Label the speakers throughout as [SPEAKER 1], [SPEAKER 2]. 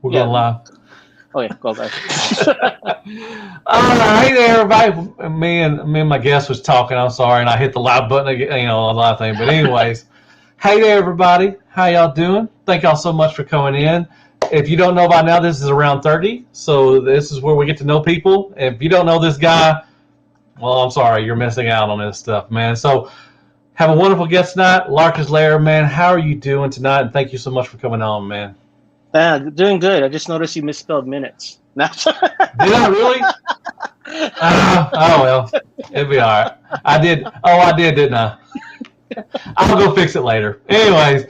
[SPEAKER 1] We're
[SPEAKER 2] Yeah.
[SPEAKER 1] going live.
[SPEAKER 2] Oh yeah, go guys.
[SPEAKER 1] Hey there, everybody. Me and my guest was talking. I'm sorry, and I hit the live button again. A live thing. But anyways, hey there, everybody. How y'all doing? Thank y'all so much for coming in. If you don't know by now, this is around 30, so this is where we get to know people. If you don't know this guy, well, I'm sorry, you're missing out on this stuff, man. So have a wonderful guest tonight, Larkins Lair, man. How are you doing tonight? And thank you so much for coming on, man.
[SPEAKER 2] Doing good. I just noticed you misspelled minutes.
[SPEAKER 1] Did I really? Oh well, it'll be all right. I did. Oh, I did, didn't I? I'll go fix it later. Anyways,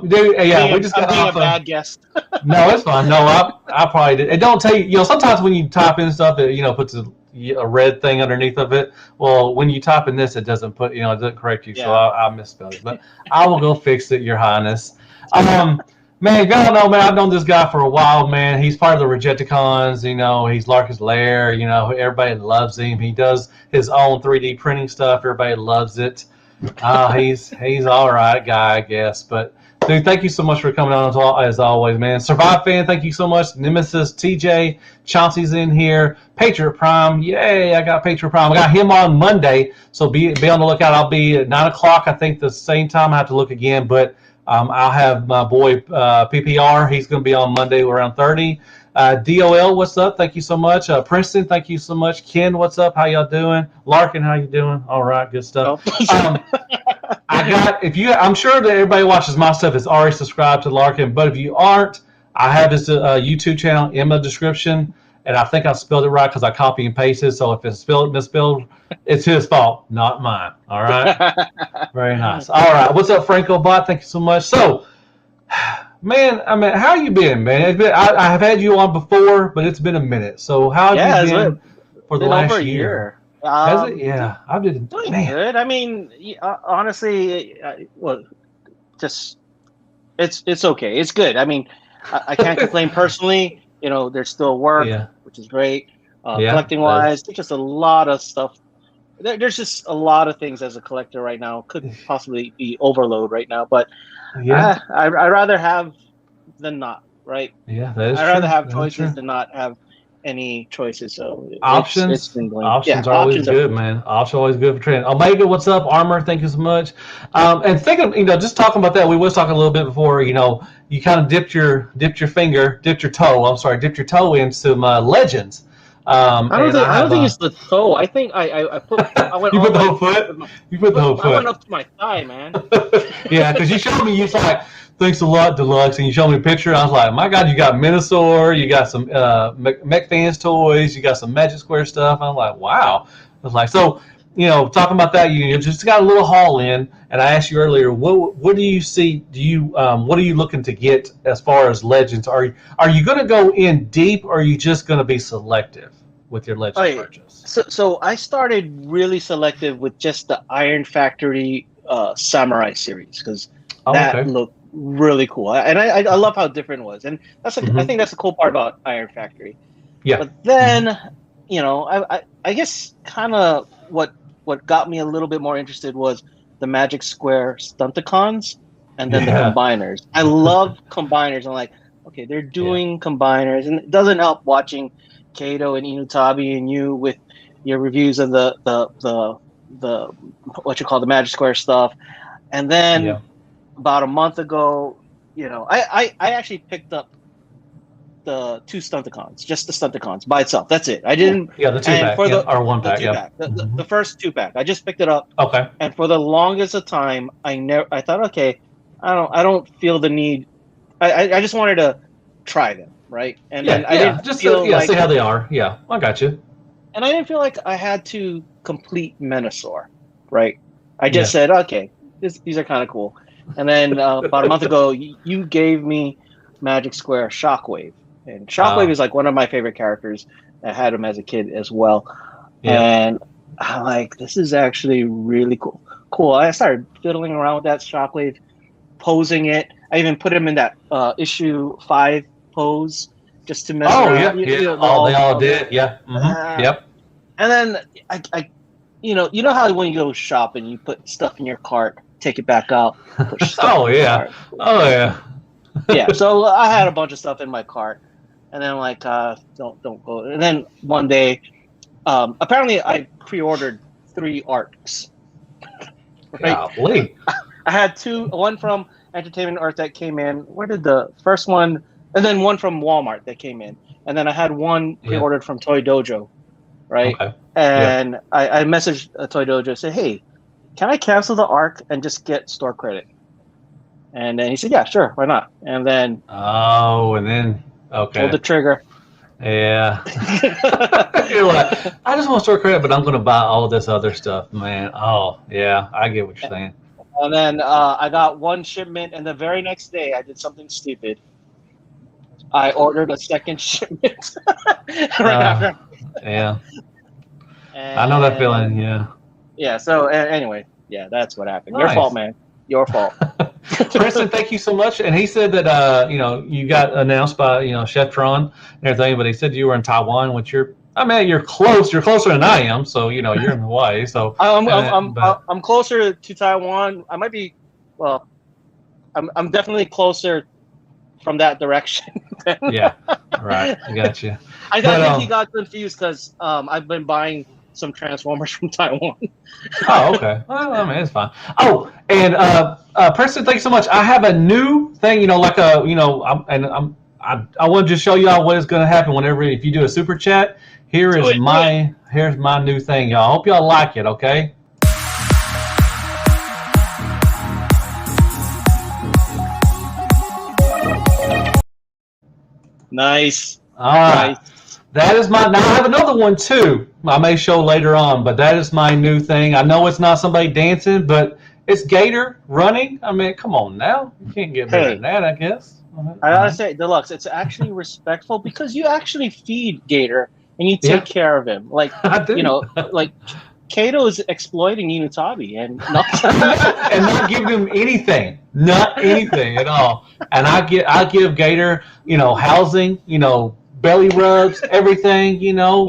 [SPEAKER 1] dude, yeah, we just
[SPEAKER 2] I'm
[SPEAKER 1] got
[SPEAKER 2] being a
[SPEAKER 1] off.
[SPEAKER 2] bad guest.
[SPEAKER 1] No, it's fine. No, I probably did. It don't tell you. Sometimes when you type in stuff, it puts a red thing underneath of it. Well, when you type in this, it doesn't put. It doesn't correct you. So
[SPEAKER 2] Yeah.
[SPEAKER 1] I misspelled it, but I will go fix it, Your Highness. Um, Man, y'all know, man, I've known this guy for a while, man. He's part of the Rejecticons, he's Larkins Lair, everybody loves him. He does his own 3D printing stuff. Everybody loves it. He's all right guy, I guess. But dude, thank you so much for coming on as always, man. Survive fan, thank you so much. Nemesis, TJ, Chauncey's in here. Patriot Prime, yay! I got Patriot Prime. I got him on Monday, so be on the lookout. I'll be at 9 o'clock. I think the same time. I have to look again, but I'll have my boy PPR. He's going to be on Monday around 30. DOL, what's up? Thank you so much. Princeton, thank you so much. Ken, what's up? How y'all doing? Larkin, how you doing? All right, good stuff.
[SPEAKER 2] Oh.
[SPEAKER 1] I'm sure that everybody watches my stuff is already subscribed to Larkin, but if you aren't, I have his YouTube channel in the description, and I think I spelled it right because I copy and pasted. So if it's misspelled, it's his fault, not mine. All right. Very nice. All right. What's up, Franco Bot? Thank you so much. So, man, how you been, man? I have had you on before, but it's been a minute. So, how have you been for the
[SPEAKER 2] been
[SPEAKER 1] last
[SPEAKER 2] over a
[SPEAKER 1] year?
[SPEAKER 2] year.
[SPEAKER 1] Has it? Yeah, I've been.
[SPEAKER 2] Doing
[SPEAKER 1] Man.
[SPEAKER 2] good. I mean, honestly, well, just it's okay. It's good. I mean, I can't complain personally. There's still work,
[SPEAKER 1] Yeah.
[SPEAKER 2] which is great.
[SPEAKER 1] Yeah.
[SPEAKER 2] Collecting wise, there's just a lot of stuff. There's just a lot of things as a collector right now. Could possibly be overload right now, but
[SPEAKER 1] Yeah.
[SPEAKER 2] I'd rather have than not, right?
[SPEAKER 1] Yeah, that is
[SPEAKER 2] I'd
[SPEAKER 1] true.
[SPEAKER 2] rather have
[SPEAKER 1] That is true.
[SPEAKER 2] choices than not have any choices. So it's
[SPEAKER 1] Options.
[SPEAKER 2] been going. Yeah,
[SPEAKER 1] Options are always
[SPEAKER 2] options are
[SPEAKER 1] good, man. Options are always good for training. Omega, what's up? Armor, thank you so much. And thinking, just talking about that, we was talking a little bit before. You kind of dipped your toe. I'm sorry, dipped your toe in some Legends.
[SPEAKER 2] I don't think it's the toe. I think I went
[SPEAKER 1] You
[SPEAKER 2] all
[SPEAKER 1] put
[SPEAKER 2] the
[SPEAKER 1] the
[SPEAKER 2] way.
[SPEAKER 1] whole foot. You put the whole
[SPEAKER 2] I went
[SPEAKER 1] foot.
[SPEAKER 2] up to my thigh, man.
[SPEAKER 1] Yeah, because you showed me. You was like, "Thanks a lot, Deluxe," and you showed me a picture. I was like, "My God, you got Minosaur. You got some Mech Fans toys. You got some Magic Square stuff." I'm like, "Wow." I was like, so. Talking about that, you just got a little haul in, and I asked you earlier, what do you see? What are you looking to get as far as Legends? Are you going to go in deep, or are you just going to be selective with your Legends
[SPEAKER 2] Okay,
[SPEAKER 1] purchase?
[SPEAKER 2] so I started really selective with just the Iron Factory Samurai series because
[SPEAKER 1] Oh,
[SPEAKER 2] that
[SPEAKER 1] okay.
[SPEAKER 2] looked really cool, and I love how different it was, and I think that's the cool part about Iron Factory.
[SPEAKER 1] Yeah.
[SPEAKER 2] But then, I guess kind of what got me a little bit more interested was the Magic Square Stunticons and then the
[SPEAKER 1] Yeah.
[SPEAKER 2] combiners. I love combiners. I'm like, okay, they're
[SPEAKER 1] Yeah.
[SPEAKER 2] doing combiners, and it doesn't help watching Kato and Inutabi and you with your reviews of the what you call the Magic Square stuff. And then
[SPEAKER 1] Yeah.
[SPEAKER 2] about a month ago, I actually picked up the two Stunticons, just the Stunticons by itself. That's it. I
[SPEAKER 1] Yeah.
[SPEAKER 2] didn't.
[SPEAKER 1] Yeah. The two
[SPEAKER 2] And
[SPEAKER 1] pack.
[SPEAKER 2] for
[SPEAKER 1] Yeah.
[SPEAKER 2] the
[SPEAKER 1] Or one
[SPEAKER 2] the
[SPEAKER 1] pack.
[SPEAKER 2] two
[SPEAKER 1] Yeah.
[SPEAKER 2] pack, the, the,
[SPEAKER 1] Hmm.
[SPEAKER 2] the first two pack, I just picked it up,
[SPEAKER 1] Okay.
[SPEAKER 2] and for the longest of time, I thought, okay, I don't feel the need. I just wanted to try them, right? And
[SPEAKER 1] Yeah.
[SPEAKER 2] then I
[SPEAKER 1] Yeah.
[SPEAKER 2] didn't
[SPEAKER 1] Just
[SPEAKER 2] feel
[SPEAKER 1] yeah. See
[SPEAKER 2] like,
[SPEAKER 1] how they are. Yeah. I got you.
[SPEAKER 2] and I didn't feel like I had to complete Menasor, right? I just
[SPEAKER 1] Yeah.
[SPEAKER 2] said, okay, these are kind of cool. And then about a month ago, you gave me Magic Square Shockwave, and Shockwave
[SPEAKER 1] Uh,
[SPEAKER 2] is like one of my favorite characters. I had him as a kid as well,
[SPEAKER 1] yeah.
[SPEAKER 2] and I'm like, this is actually really cool. Cool. I started fiddling around with that Shockwave, posing it. I even put him in that issue 5 pose just to mess
[SPEAKER 1] Oh
[SPEAKER 2] around.
[SPEAKER 1] yeah. Yeah. All they all did. Yeah.
[SPEAKER 2] Uh,
[SPEAKER 1] Yep.
[SPEAKER 2] and then you know how when you go shopping, you put stuff in your cart, take it back out, put stuff
[SPEAKER 1] Oh
[SPEAKER 2] in your
[SPEAKER 1] yeah.
[SPEAKER 2] cart.
[SPEAKER 1] Oh yeah.
[SPEAKER 2] Yeah, so I had a bunch of stuff in my cart, and then I'm like, don't go. And then one day, apparently I pre-ordered 3 arcs. Right,
[SPEAKER 1] Golly.
[SPEAKER 2] I had one from Entertainment Earth that came in. Where did the first one, and then one from Walmart that came in, and then I had one
[SPEAKER 1] Yeah.
[SPEAKER 2] pre-ordered from Toy Dojo, right?
[SPEAKER 1] Okay. Yeah.
[SPEAKER 2] And I messaged Toy Dojo, said, hey, can I cancel the arc and just get store credit? And then he said, yeah, sure, why not? And then
[SPEAKER 1] Oh, and then okay.
[SPEAKER 2] pulled the trigger.
[SPEAKER 1] Yeah. You're like, I just want store credit, but I'm going to buy all this other stuff, man. Oh, yeah, I get what you're saying.
[SPEAKER 2] And then I got one shipment, and the very next day I did something stupid. I ordered a second shipment right after.
[SPEAKER 1] Yeah. I know that feeling, yeah.
[SPEAKER 2] Yeah, so anyway, yeah, that's what happened.
[SPEAKER 1] Nice.
[SPEAKER 2] Your fault, man. Your fault.
[SPEAKER 1] Preston, thank you so much. And he said that you got announced by Chef Tron and everything, but he said you were in Taiwan, which you're close. You're closer than I am, so you're in Hawaii. So
[SPEAKER 2] I'm closer to Taiwan. I might be, well, I'm definitely closer from that direction.
[SPEAKER 1] Yeah, right. I got you.
[SPEAKER 2] I think he got confused because I've been buying some Transformers from Taiwan.
[SPEAKER 1] Oh, okay. Well, I mean, it's fine. Oh, and Preston, thanks so much. I have a new thing, I want to just show y'all what is going to happen if you do a super chat. Here's my new thing, y'all. I hope y'all like it, okay?
[SPEAKER 2] Nice.
[SPEAKER 1] All right. Nice. That is now I have another one too. I may show later on, but that is my new thing. I know it's not somebody dancing, but it's Gator running. I mean, come on now. You can't get better than that, I guess.
[SPEAKER 2] I gotta say, Deluxe, it's actually respectful because you actually feed Gator and you take care of him. Like, like Kato is exploiting Inutabi and
[SPEAKER 1] not giving him anything. Not anything at all. And I give Gator, housing, belly rubs, everything,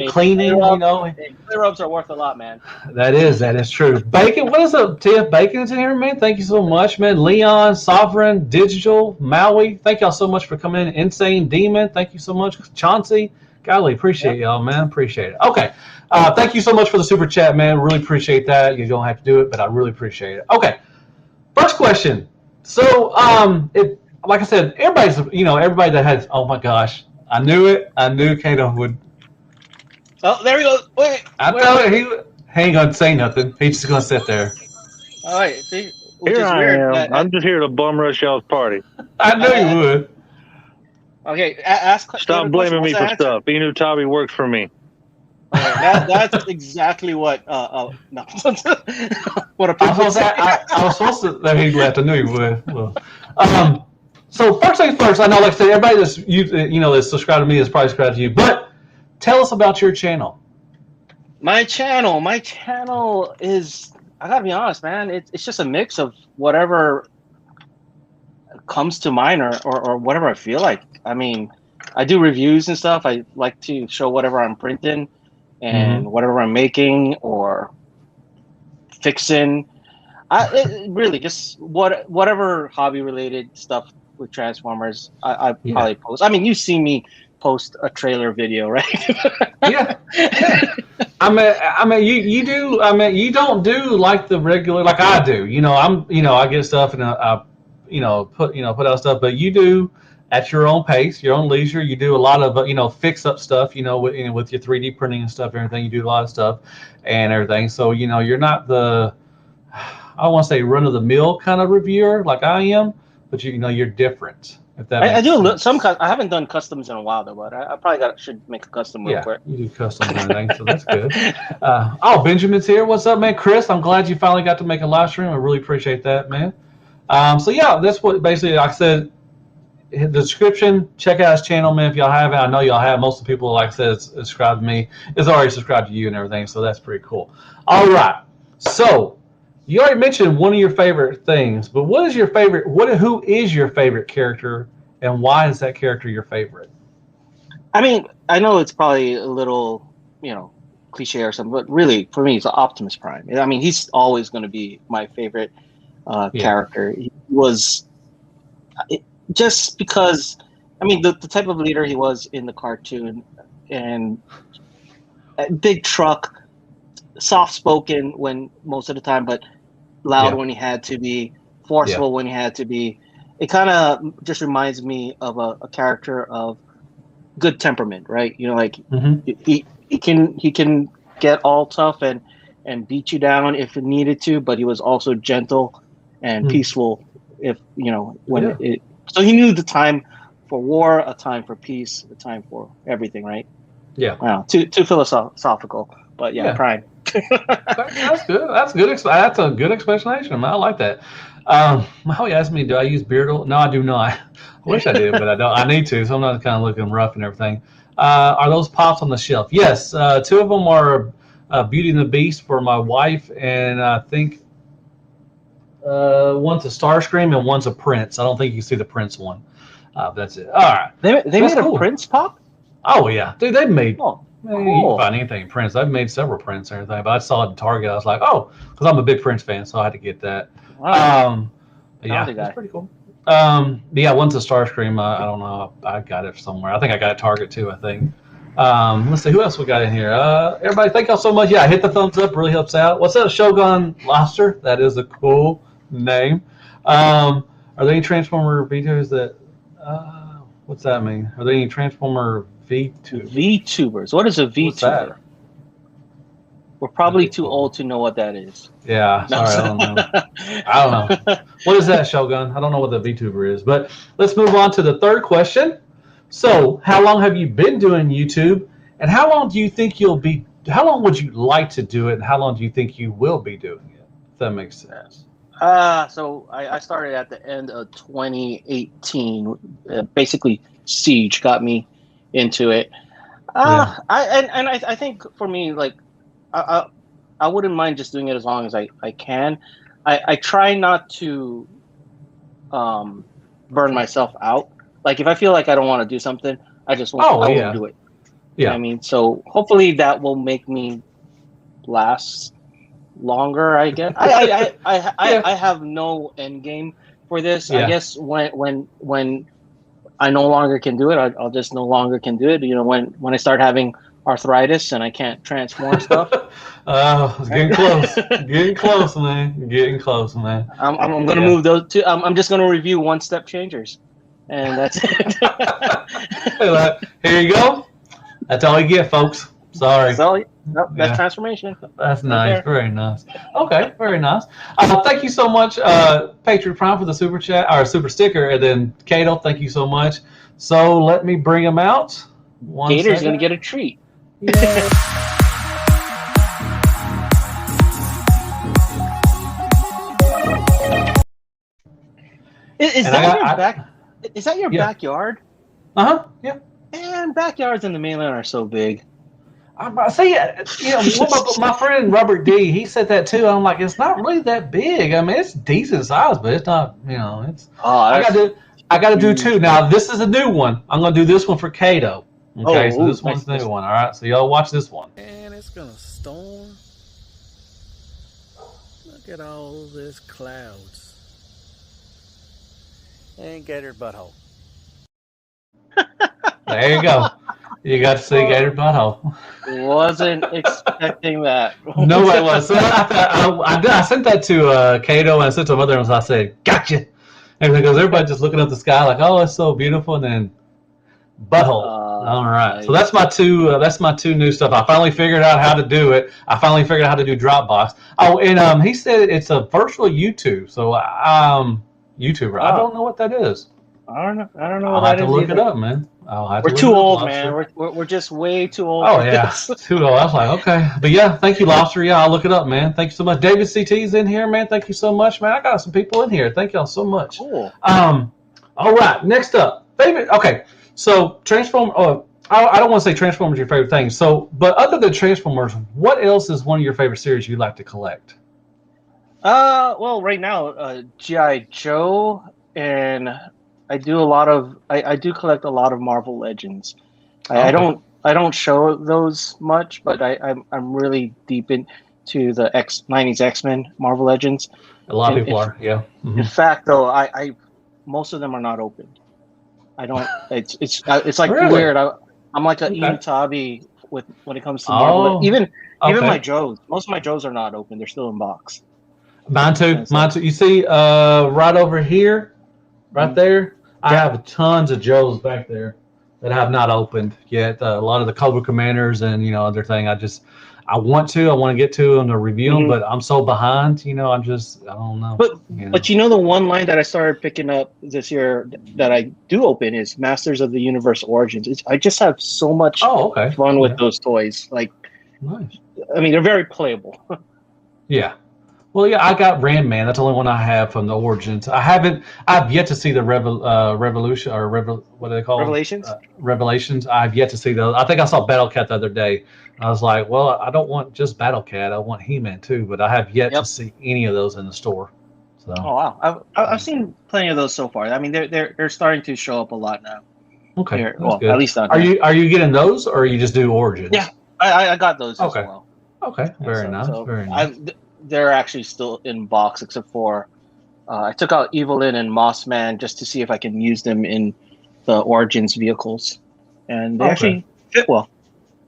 [SPEAKER 1] cleaning,
[SPEAKER 2] Belly rubs are worth a lot, man.
[SPEAKER 1] That is true. Bacon, what is up, Tiff? Bacon's in here, man. Thank you so much, man. Leon, Sovereign, Digital, Maui, thank y'all so much for coming in. Insane Demon, thank you so much. Chauncey, golly, appreciate y'all, man. Appreciate it. Okay. Thank you so much for the super chat, man. Really appreciate that. You don't have to do it, but I really appreciate it. Okay. First question. So, like I said, everybody that has, oh my gosh, I knew it. I knew Kato would.
[SPEAKER 2] Oh, there he goes. Wait.
[SPEAKER 1] I thought he ain't going to say nothing. He's just going to sit there.
[SPEAKER 2] All right. See,
[SPEAKER 3] here I am. I'm just here to bum rush y'all's party.
[SPEAKER 1] I knew you would.
[SPEAKER 2] Okay, ask.
[SPEAKER 3] Stop blaming me for stuff. Inutabi works for me.
[SPEAKER 2] That's exactly what. No. What a
[SPEAKER 1] I was supposed to. That he left. I knew he would. Well, so first things first. I know, like I said, everybody that's subscribed to me is probably subscribed to you. But tell us about your channel.
[SPEAKER 2] My channel is. I gotta be honest, man. It's just a mix of whatever comes to mind or whatever I feel like. I mean, I do reviews and stuff. I like to show whatever I'm printing and whatever I'm making or fixing. Really just whatever hobby related stuff with Transformers. I probably post. I mean, you see me post a trailer video, right?
[SPEAKER 1] Yeah. I mean, you do. I mean, you don't do like the regular, like I do. I get stuff and I put out stuff, but you do at your own pace, your own leisure. You do a lot of fix up stuff, with your 3D printing and stuff, and everything. You do a lot of stuff and everything. So you're not the, I don't want to say run of the mill kind of reviewer like I am, but you're different. If that
[SPEAKER 2] I do some. I haven't done customs in a while though, but I probably should make a custom real quick.
[SPEAKER 1] You do customs and everything, so that's good. Benjamin's here. What's up, man? Chris, I'm glad you finally got to make a live stream. I really appreciate that, man. So yeah, that's what basically, like I said, the description, check out his channel, man. If y'all haven't, I know y'all have. Most of the people, like I said, subscribed to me, is already subscribed to you and everything, so that's pretty cool. All right, so you already mentioned one of your favorite things, but who is your favorite character, and why is that character your favorite?
[SPEAKER 2] I mean, I know it's probably a little, cliche or something, but really, for me, it's Optimus Prime. I mean, he's always going to be my favorite character. He was, just because, I mean, the type of leader he was in the cartoon, and a big truck, soft spoken when most of the time, but loud when he had to be, forceful when he had to be. It kind of just reminds me of a character of good temperament, right? You know, like he can get all tough and beat you down if it needed to, but he was also gentle and peaceful if when it. So he knew the time for war, a time for peace, a time for everything, right?
[SPEAKER 1] Yeah.
[SPEAKER 2] Wow, too philosophical, but Prime.
[SPEAKER 1] That's good. That's good. That's a good explanation. I like that. How he asked me, do I use beard oil? No, I do not. I wish I did, but I don't. I need to. So I'm not kind of looking rough and everything. Are those pops on the shelf? Yes. Two of them are Beauty and the Beast for my wife, and I think one's a Starscream and one's a Prince. I don't think you can see the Prince one. That's it. All right.
[SPEAKER 2] They made a Prince pop?
[SPEAKER 1] Oh, yeah. Dude, they made...
[SPEAKER 2] Oh.
[SPEAKER 1] Cool. You can find anything Prince. I've made several Prince and everything, but I saw it in Target. I was like, oh, because I'm a big Prince fan, so I had to get that.
[SPEAKER 2] Wow.
[SPEAKER 1] Yeah, it's pretty cool. Yeah, one's a Starscream. I don't know. I got it somewhere. I think I got it at Target too. I think. Let's see who else we got in here. Everybody, thank y'all so much. Yeah, hit the thumbs up. Really helps out. What's that? Shogun Lobster. That is a cool name. Are there any Transformer videos that? What's that mean? Are there any Transformer
[SPEAKER 2] VTubers? What is a VTuber? We're probably too old to know what that is.
[SPEAKER 1] Yeah, sorry, I don't know. I don't know. What is that, Shogun? I don't know what the VTuber is. But let's move on to the third question. So, how long have you been doing YouTube, and how long do you think you'll be? How long would you like to do it, and how long do you think you will be doing it? If that makes sense.
[SPEAKER 2] So I started at the end of 2018. Basically, Siege got me into it. I think for me, like, I wouldn't mind just doing it as long as I can. I try not to burn myself out. Like, if I feel like I don't want to do something, I just won't do it. Yeah. You know what I mean? So hopefully that will make me last longer, I guess. I have no end game for this. I guess when I no longer can do it, I'll just no longer can do it. You know, when I start having arthritis and I can't transform stuff.
[SPEAKER 1] It's getting close. Getting close, man. Getting close, man.
[SPEAKER 2] I'm gonna move those two. I'm just gonna review one-step changers, and that's it.
[SPEAKER 1] Here you go. That's all you get, folks. Sorry.
[SPEAKER 2] That's transformation.
[SPEAKER 1] That's nice. Very nice. Okay, very nice. Thank you so much, Patriot Prime, for the super chat or super sticker, and then Kato, thank you so much. So let me bring them out.
[SPEAKER 2] Gator's gonna get a treat.
[SPEAKER 1] Yeah.
[SPEAKER 2] Is that your backyard?
[SPEAKER 1] Yeah.
[SPEAKER 2] Man, backyards in the mainland are so big.
[SPEAKER 1] I see, my friend Robert D, he said that too. I'm like, it's not really that big. I mean, it's decent size, but it's not. It's. I got to do two. Now, this is a new one. I'm gonna do this one for Kato. Okay, so this one's the new one. All right, so y'all watch this one.
[SPEAKER 4] And it's gonna storm. Look at all this clouds. And Gator butthole.
[SPEAKER 1] There you go. You got to see Gator butthole.
[SPEAKER 2] Wasn't expecting that.
[SPEAKER 1] No, I was. So I sent that to Kato, and I sent to my mother, and I said, "Gotcha." And because everybody just looking at the sky like, "Oh, it's so beautiful," and then butthole. All right. So that's my two. That's my two new stuff. I finally figured out how to do it. I finally figured out how to do Dropbox. Oh, and he said it's a virtual YouTube. So YouTuber. I don't know what that is.
[SPEAKER 2] I don't know.
[SPEAKER 1] I'll have to look it up, man.
[SPEAKER 2] We're too old, man. We're just way too old.
[SPEAKER 1] Oh yeah, too old. I was like, okay, but yeah, thank you, Lobster. Yeah, I'll look it up, man. Thank you so much. David CT's in here, man. Thank you so much, man. I got some people in here. Thank y'all so much.
[SPEAKER 2] Cool.
[SPEAKER 1] All right. Next up, favorite. Okay, so Transform. I don't want to say Transformers your favorite thing. So, but other than Transformers, what else is one of your favorite series you like to collect?
[SPEAKER 2] Well, right now, G.I. Joe, and I do I do collect a lot of Marvel Legends. I don't show those much, but I'm really deep into the 90s X-Men Marvel Legends.
[SPEAKER 1] A lot of people are, yeah.
[SPEAKER 2] Mm-hmm. In fact, though, I most of them are not opened. I don't. It's like
[SPEAKER 1] Really?
[SPEAKER 2] weird. I'm like an
[SPEAKER 1] Okay.
[SPEAKER 2] Inutabi when it comes to marble.
[SPEAKER 1] Oh,
[SPEAKER 2] Even
[SPEAKER 1] okay.
[SPEAKER 2] my Joes. Most of my Joes are not open. They're still in box.
[SPEAKER 1] Mine too.
[SPEAKER 2] And so-
[SPEAKER 1] Mine too. You see, right over here, right
[SPEAKER 2] Mhm.
[SPEAKER 1] there, I
[SPEAKER 2] Yeah.
[SPEAKER 1] have tons of Joes back there that I have not opened yet. A lot of the Cobra Commanders and other thing. I want to get to them to review them,
[SPEAKER 2] Mhm.
[SPEAKER 1] but I'm so behind. I don't know.
[SPEAKER 2] But
[SPEAKER 1] you know.
[SPEAKER 2] but the one line that I started picking up this year that I do open is Masters of the Universe Origins. I just have so much
[SPEAKER 1] Oh, okay.
[SPEAKER 2] fun with
[SPEAKER 1] Okay.
[SPEAKER 2] those toys. Like,
[SPEAKER 1] Nice.
[SPEAKER 2] I mean, they're very playable.
[SPEAKER 1] Yeah. Well, yeah, I got Ram Man. That's the only one I have from the Origins. I've yet to see the Revolution or what do they call them?
[SPEAKER 2] Revelations.
[SPEAKER 1] Revelations. I've yet to see those. I think I saw Battle Cat the other day. I was like, well, I don't want just Battle Cat. I want He-Man too, but I have yet to see any of those in the store. So.
[SPEAKER 2] Oh wow, I've seen plenty of those so far. I mean, they're starting to show up a lot now.
[SPEAKER 1] Okay,
[SPEAKER 2] Here,
[SPEAKER 1] that's good.
[SPEAKER 2] At least on
[SPEAKER 1] Are you getting those, or you just do Origins?
[SPEAKER 2] Yeah, I got those as
[SPEAKER 1] Okay.
[SPEAKER 2] well.
[SPEAKER 1] Okay, very nice. Very nice.
[SPEAKER 2] They're actually still in box, except for I took out Evelyn and Mossman just to see if I can use them in the Origins vehicles, and they actually fit well.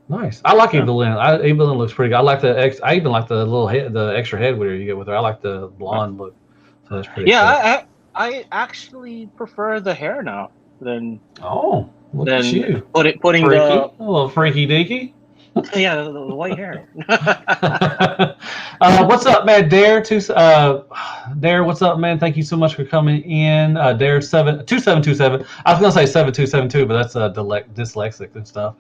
[SPEAKER 1] Nice. I like Evelyn. Evelyn looks pretty good. I like I even like the little head, the extra head wear you get with her. I like the blonde look. So that's pretty.
[SPEAKER 2] Yeah, cool. I actually prefer the hair now than
[SPEAKER 1] look at you
[SPEAKER 2] putting
[SPEAKER 1] freaky.
[SPEAKER 2] the
[SPEAKER 1] a little freaky deaky.
[SPEAKER 2] Yeah, the white hair.
[SPEAKER 1] What's up, man? Dare, what's up, man? Thank you so much for coming in. Dare 2727. I was gonna say 7272, but that's dyslexic and stuff.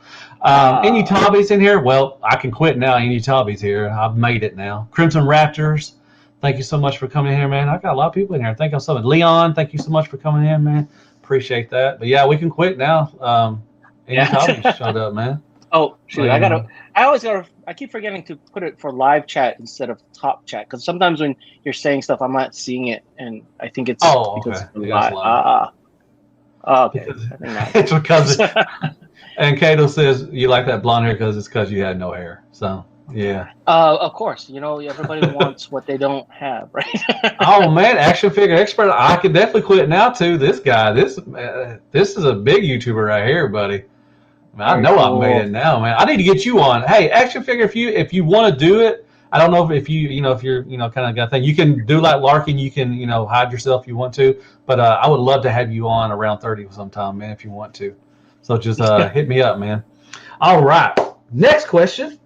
[SPEAKER 1] Any hobbies in here? Well, I can quit now. Any hobbies here? I've made it now. Crimson Raptors. Thank you so much for coming in here, man. I got a lot of people in here. Thank you so much. Leon, thank you so much for coming in, man. Appreciate that. But yeah, we can quit now. Any hobbies showed up, man.
[SPEAKER 2] Oh shoot! I keep forgetting to put it for live chat instead of top chat because sometimes when you're saying stuff, I'm not seeing it, and I think it's because it's live. Okay.
[SPEAKER 1] It's because and Kato says you like that blonde hair because you had no hair. So yeah.
[SPEAKER 2] Of course, everybody wants what they don't have, right?
[SPEAKER 1] Oh man, action figure expert! I could definitely quit now too. This guy, this is a big YouTuber right here, buddy. I know I've made it now, man. I need to get you on. Hey, action figure, if you want to do it, I don't know if you're kind of got thing. You can do like Larkin. You can hide yourself if you want to. But I would love to have you on around 30 sometime, man, if you want to. So just hit me up, man. All right. Next question.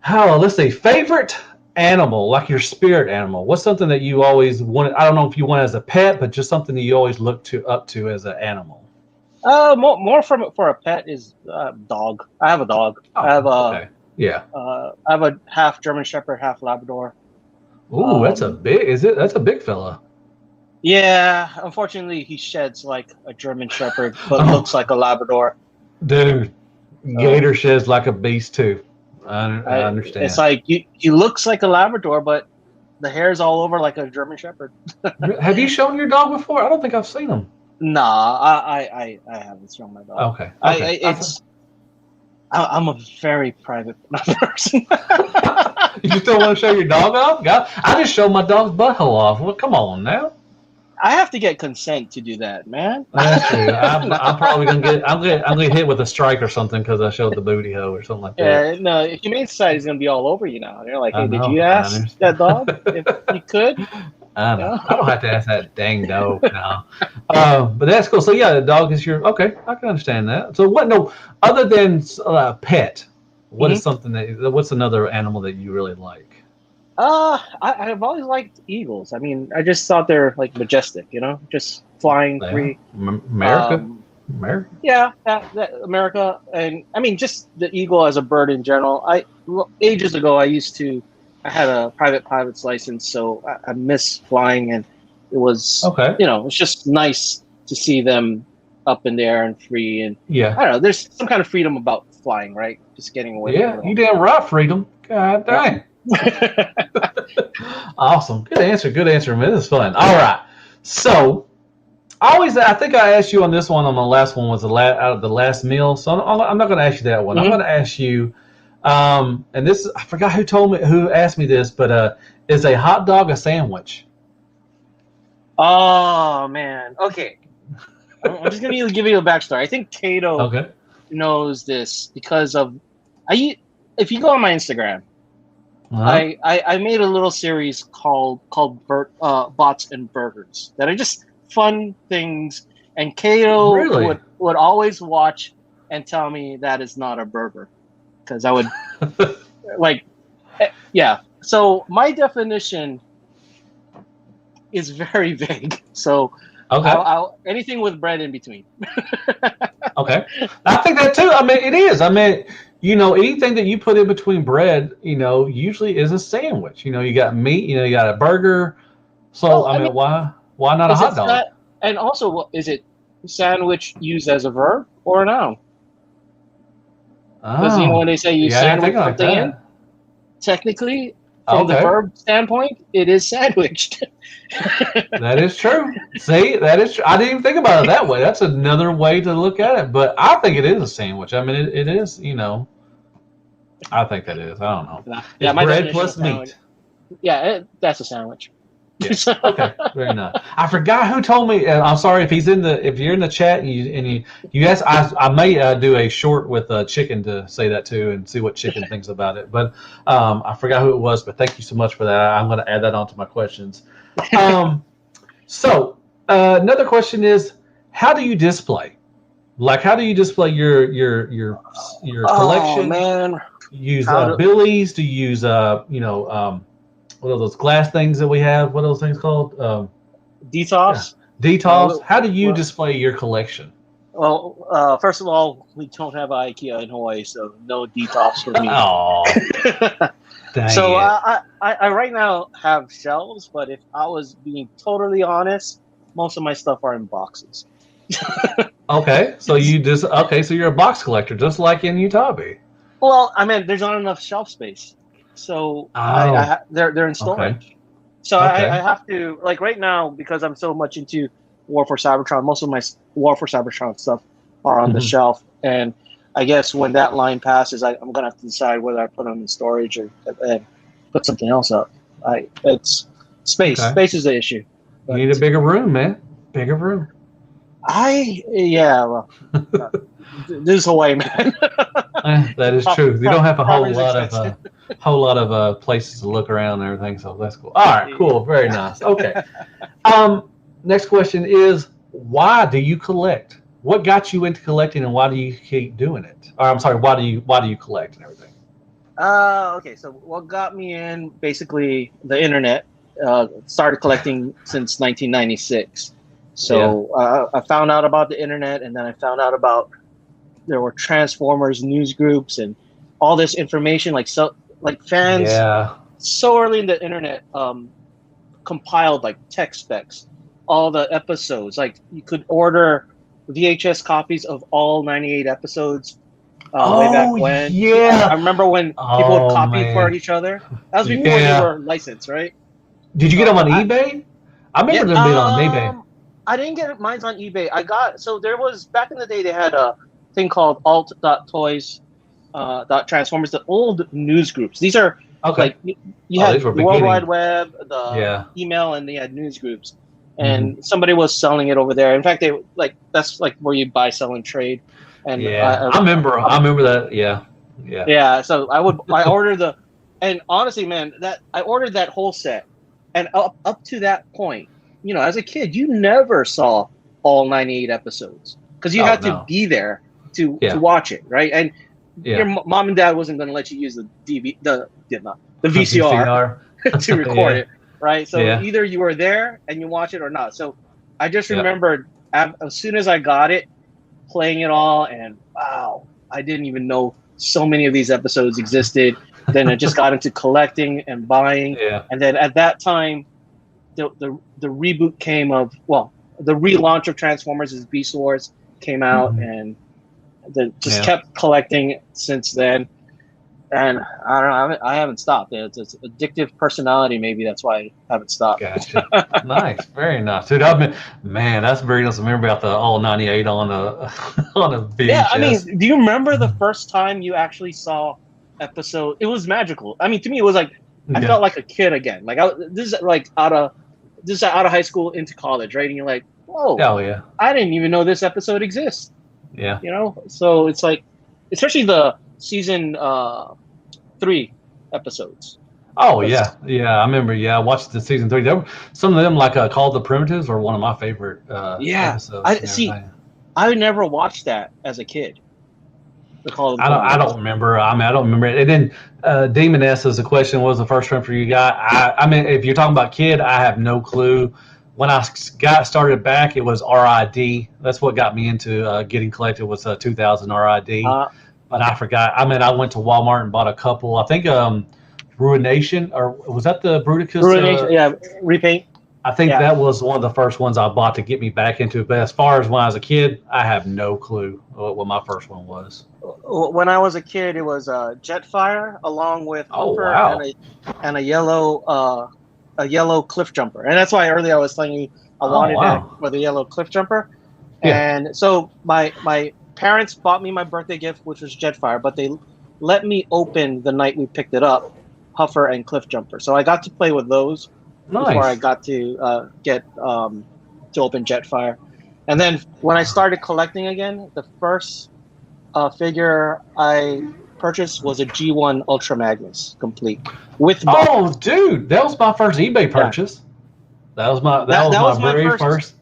[SPEAKER 1] Let's see. Favorite animal, like your spirit animal. What's something that you always wanted? I don't know if you want it as a pet, but just something that you always look up to as an animal.
[SPEAKER 2] More for a pet is dog. I have a dog. I have
[SPEAKER 1] I
[SPEAKER 2] have a half German Shepherd, half Labrador.
[SPEAKER 1] Ooh, that's a big. That's a big fella.
[SPEAKER 2] Yeah, unfortunately, he sheds like a German Shepherd, but looks like a Labrador.
[SPEAKER 1] Dude, Gator sheds like a beast too. I understand.
[SPEAKER 2] It's like he looks like a Labrador, but the hair's all over like a German Shepherd.
[SPEAKER 1] Have you shown your dog before? I don't think I've seen him.
[SPEAKER 2] Nah, I haven't shown my dog.
[SPEAKER 1] Okay.
[SPEAKER 2] I'm a very private person.
[SPEAKER 1] You still want to show your dog off? God, I just showed my dog's butthole off. Well, come on now.
[SPEAKER 2] I have to get consent to do that, man.
[SPEAKER 1] That's true. I'm probably I'm gonna hit with a strike or something because I showed the booty hole or something like that.
[SPEAKER 2] Yeah, no, Humane Society is gonna be all over you now. They're like, hey, did you ask that dog if you could?
[SPEAKER 1] I know. I don't have to ask that dang dog now. But that's cool. So yeah, the dog is your okay. I can understand that. So what? No, other than pet, what is something what's another animal that you really like?
[SPEAKER 2] I've always liked eagles. I mean, I just thought they're like majestic, just flying free.
[SPEAKER 1] America.
[SPEAKER 2] Yeah, America, and I mean just the eagle as a bird in general. Ages ago, I had a private pilot's license, so I miss flying, and it was it's just nice to see them up in the air and free, and I don't know. There's some kind of freedom about flying, right? Just getting away.
[SPEAKER 1] Yeah, you damn right, freedom. God dang. Awesome. Good answer, man. This is fun. All right. So I think I asked you on this one. On the last one was out of the last meal. So I'm not going to ask you that one. I'm going to ask you. And this I forgot who asked me this, but is a hot dog a sandwich?
[SPEAKER 2] Oh man. Okay. I'm just gonna give you a backstory. I think Kato
[SPEAKER 1] Okay.
[SPEAKER 2] knows this because of if you go on my Instagram,
[SPEAKER 1] Uh-huh.
[SPEAKER 2] I made a little series called Bots and Burgers that are just fun things, and Kato
[SPEAKER 1] Really?
[SPEAKER 2] would always watch and tell me that is not a burger because I would like yeah. So my definition is very vague. So
[SPEAKER 1] Okay.
[SPEAKER 2] I'll anything with bread in between.
[SPEAKER 1] Okay. I think that too. I mean, it is. I mean, anything that you put in between bread, usually is a sandwich. You got meat, you got a burger. So,
[SPEAKER 2] Well,
[SPEAKER 1] I
[SPEAKER 2] I
[SPEAKER 1] mean,
[SPEAKER 2] mean,
[SPEAKER 1] why not a
[SPEAKER 2] is it
[SPEAKER 1] hot dog?
[SPEAKER 2] and also is it sandwich used as a verb or a noun? Because when
[SPEAKER 1] Oh,
[SPEAKER 2] they say you
[SPEAKER 1] yeah, I didn't
[SPEAKER 2] sandwich
[SPEAKER 1] think like
[SPEAKER 2] something in,
[SPEAKER 1] that.
[SPEAKER 2] technically from the
[SPEAKER 1] Okay.
[SPEAKER 2] verb standpoint, it is sandwiched.
[SPEAKER 1] That is true. See, that is true. I didn't even think about it that way. That's another way to look at it. But I think it is a sandwich. I mean, it is, I think that is. I don't know.
[SPEAKER 2] Yeah,
[SPEAKER 1] It's
[SPEAKER 2] my
[SPEAKER 1] bread
[SPEAKER 2] definition of
[SPEAKER 1] plus
[SPEAKER 2] sandwich.
[SPEAKER 1] meat.
[SPEAKER 2] Yeah, that's a sandwich.
[SPEAKER 1] Yeah. Okay. Very nice. I forgot who told me. And I'm sorry if if you're in the chat and you ask. I may do a short with Chicken to say that too and see what Chicken thinks about it. But I forgot who it was. But thank you so much for that. I'm going to add that onto my questions. So another question is, how do you display? Like, how do you display your
[SPEAKER 2] Oh
[SPEAKER 1] collection?
[SPEAKER 2] man,
[SPEAKER 1] Use billies? Do you use what are those glass things that we have? What are those things called?
[SPEAKER 2] DTOS.
[SPEAKER 1] DTOS. How do you display your collection?
[SPEAKER 2] Well, first of all, we don't have IKEA in Hawaii, so no DTOS for me.
[SPEAKER 1] Oh, dang
[SPEAKER 2] so
[SPEAKER 1] it.
[SPEAKER 2] I right now have shelves, but if I was being totally honest, most of my stuff are in boxes.
[SPEAKER 1] Okay, so you're a box collector, just like in Utabi.
[SPEAKER 2] Well, I mean, there's not enough shelf space, so they're in storage.
[SPEAKER 1] Okay.
[SPEAKER 2] So
[SPEAKER 1] Okay.
[SPEAKER 2] I have to, like, right now, because I'm so much into War for Cybertron, most of my War for Cybertron stuff are on the shelf, and I guess when that line passes, I'm gonna have to decide whether I put them in storage or put something else up. It's space.
[SPEAKER 1] Okay.
[SPEAKER 2] Space is the issue.
[SPEAKER 1] You need a bigger room, man. Bigger room.
[SPEAKER 2] Well, this is Hawaii, man.
[SPEAKER 1] That is true. You don't have a whole
[SPEAKER 2] Property's
[SPEAKER 1] lot of places to look around and everything, so that's cool. All right, cool, very nice. Okay. Next question is, why do you collect? What got you into collecting, and why do you keep doing it? Or I'm sorry, why do you collect and everything?
[SPEAKER 2] Okay, so what got me in, basically the internet. Started collecting since 1996. So I found out about the internet, and then I found out about there were Transformers news groups and all this information, like fans so early in the internet compiled like tech specs, all the episodes. Like you could order VHS copies of all 98 episodes way back when.
[SPEAKER 1] Yeah,
[SPEAKER 2] I remember when people would copy for each other. That was before they were licensed, right?
[SPEAKER 1] Did you get them on eBay? I remember them being on eBay.
[SPEAKER 2] I didn't get mine on eBay. So there was, back in the day, they had a thing called alt.toys, .transformers, the old news groups. These are like, you had the World Wide Web, the email, and they had news groups. And somebody was selling it over there. In fact, that's like where you buy, sell, and trade. And
[SPEAKER 1] I remember that. Yeah.
[SPEAKER 2] So I ordered and honestly, man, I ordered that whole set, and up to that point, as a kid, you never saw all 98 episodes because you had to be there to watch it, right? And your mom and dad wasn't going to let you use the VCR to record it, right? So either you were there and you watch it or not. So I just remembered as soon as I got it, playing it all, and wow, I didn't even know so many of these episodes existed. Then I just got into collecting and buying, and then at that time, the reboot came of, the relaunch of Transformers as Beast Wars came out, and kept collecting since then. And I don't know, I haven't stopped. It's addictive personality, maybe that's why I haven't stopped.
[SPEAKER 1] Gotcha. Nice, very nice, dude. That's bringing us a memory about the all 98 on a VHS.
[SPEAKER 2] Yeah, I mean, do you remember the first time you actually saw episode? It was magical. I mean, to me, it was like I felt like a kid again. Like this is like out of this is out of high school into college, right? And you're like, whoa,
[SPEAKER 1] Oh yeah,
[SPEAKER 2] I didn't even know this episode exists.
[SPEAKER 1] yeah.
[SPEAKER 2] So it's like, especially the season 3 episodes.
[SPEAKER 1] Oh yeah, yeah. I remember. Yeah, I watched the season 3. There were, some of them, like Called the Primitives, are one of my favorite episodes.
[SPEAKER 2] I never watched that as a kid. The Call of the
[SPEAKER 1] I don't remember. I mean, I don't remember it. And then Demoness, as the question was, the first transfer you got. I mean, if you're talking about kid, I have no clue. When I got started back, it was RID. That's what got me into getting collected, was 2000 RID. But I forgot. I mean, I went to Walmart and bought a couple. I think Ruination, or was that the Bruticus?
[SPEAKER 2] Ruination, yeah, repaint.
[SPEAKER 1] I think that was one of the first ones I bought to get me back into it. But as far as when I was a kid, I have no clue what my first one was.
[SPEAKER 2] When I was a kid, it was Jetfire along with and a yellow cliff jumper. And that's why earlier I was telling you I wanted that for the yellow cliff jumper. Yeah. And so my parents bought me my birthday gift, which was Jetfire, but they let me open the night we picked it up, Huffer and Cliff Jumper. So I got to play with those before I got to get to open Jetfire. And then when I started collecting again, the first figure I purchased was a G1 Ultra Magnus complete with box.
[SPEAKER 1] Oh, dude, that was my first eBay purchase. That was my very first.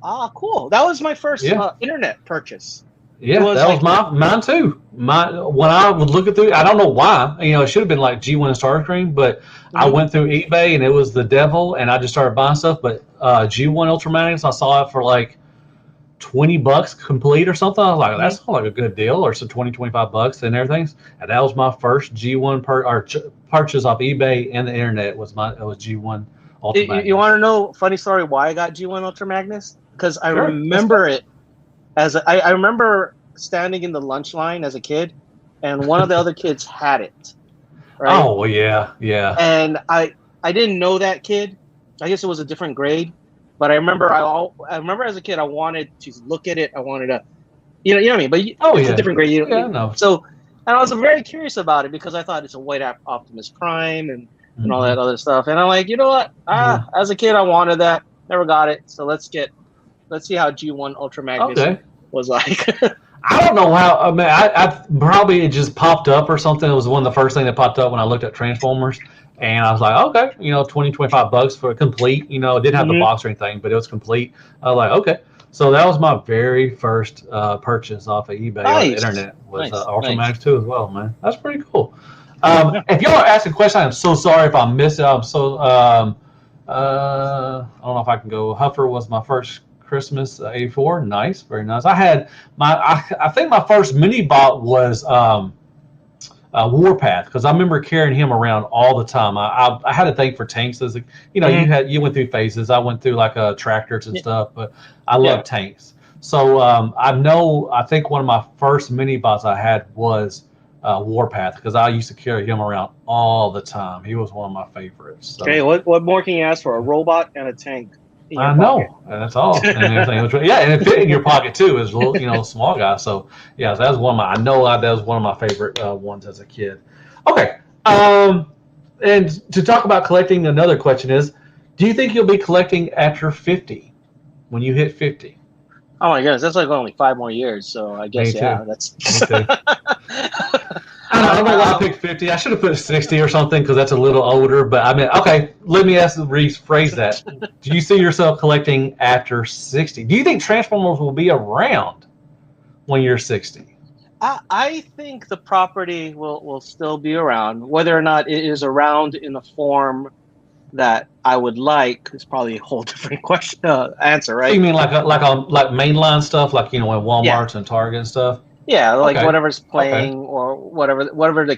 [SPEAKER 2] Ah, cool. That was my first internet purchase.
[SPEAKER 1] Yeah, that was mine too. When I would look through, I don't know why. It should have been like G1 and Starscream, but I went through eBay and it was the devil, and I just started buying stuff. But G1 Ultra Magnus, I saw it for like $20 complete or something. I was like, that's not like a good deal, or some $20-$25 and everything. And that was my first G1 purchase off eBay and the internet. It was G1 Ultra Magnus.
[SPEAKER 2] You want to know funny story why I got G1 Ultra Magnus? Because I remember it. I remember standing in the lunch line as a kid, and one of the other kids had it. Right?
[SPEAKER 1] Oh yeah.
[SPEAKER 2] And I didn't know that kid. I guess it was a different grade, but I remember as a kid I wanted to look at it. I wanted to, you know what I mean. But it's a different grade.
[SPEAKER 1] No.
[SPEAKER 2] So, and I was very curious about it because I thought it's a white Optimus Prime and all that other stuff. And I'm like, you know what? As a kid I wanted that. Never got it. So let's see how G1 Ultra Magnus was like.
[SPEAKER 1] I don't know how. I mean, I probably it just popped up or something. It was one of the first things that popped up when I looked at Transformers, and I was like, okay, $20-$25 for a complete. It didn't have the box or anything, but it was complete. I was like, okay. So that was my very first purchase off of eBay or the internet was Ultra Max 2 as well, man. That's pretty cool. If y'all are asking questions, I'm so sorry if I missed it. I'm so I don't know if I can go. Huffer was my first Christmas 84. Nice, very nice. I had I think my first mini bot was Warpath, because I remember carrying him around all the time. I had a thing for tanks as you went through phases. I went through like tractors and stuff, but I love tanks. So I think one of my first mini bots I had was Warpath, because I used to carry him around all the time. He was one of my favorites. So.
[SPEAKER 2] Okay, what more can you ask for? A robot and a tank.
[SPEAKER 1] I know, and that's all. And everything. Yeah, and it fit in your pocket too, as a little, small guy. So yeah, that was one of my. I know that was one of my favorite ones as a kid. Okay, and to talk about collecting, another question is, do you think you'll be collecting after 50? When you hit 50?
[SPEAKER 2] Oh my goodness, that's like only 5 more years. So I guess that's.
[SPEAKER 1] I don't know why I picked 50. I should have put 60 or something, because that's a little older. But I mean, okay, let me rephrase that. Do you see yourself collecting after 60? Do you think Transformers will be around when you're 60?
[SPEAKER 2] I think the property will still be around. Whether or not it is around in the form that I would like is probably a whole different question answer, right?
[SPEAKER 1] You mean like mainline stuff, like in Walmarts and Target and stuff?
[SPEAKER 2] Yeah, like whatever's playing or whatever the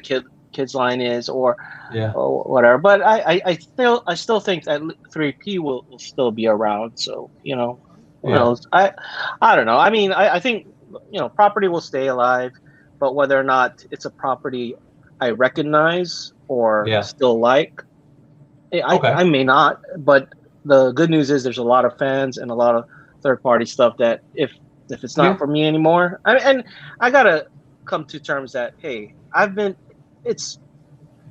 [SPEAKER 2] kids line is or whatever. But I still think that 3P will still be around. So who knows? I don't know. I mean, I think property will stay alive, but whether or not it's a property I recognize or still like, I may not. But the good news is there's a lot of fans and a lot of third party stuff that if it's not for me anymore, and I gotta come to terms that it's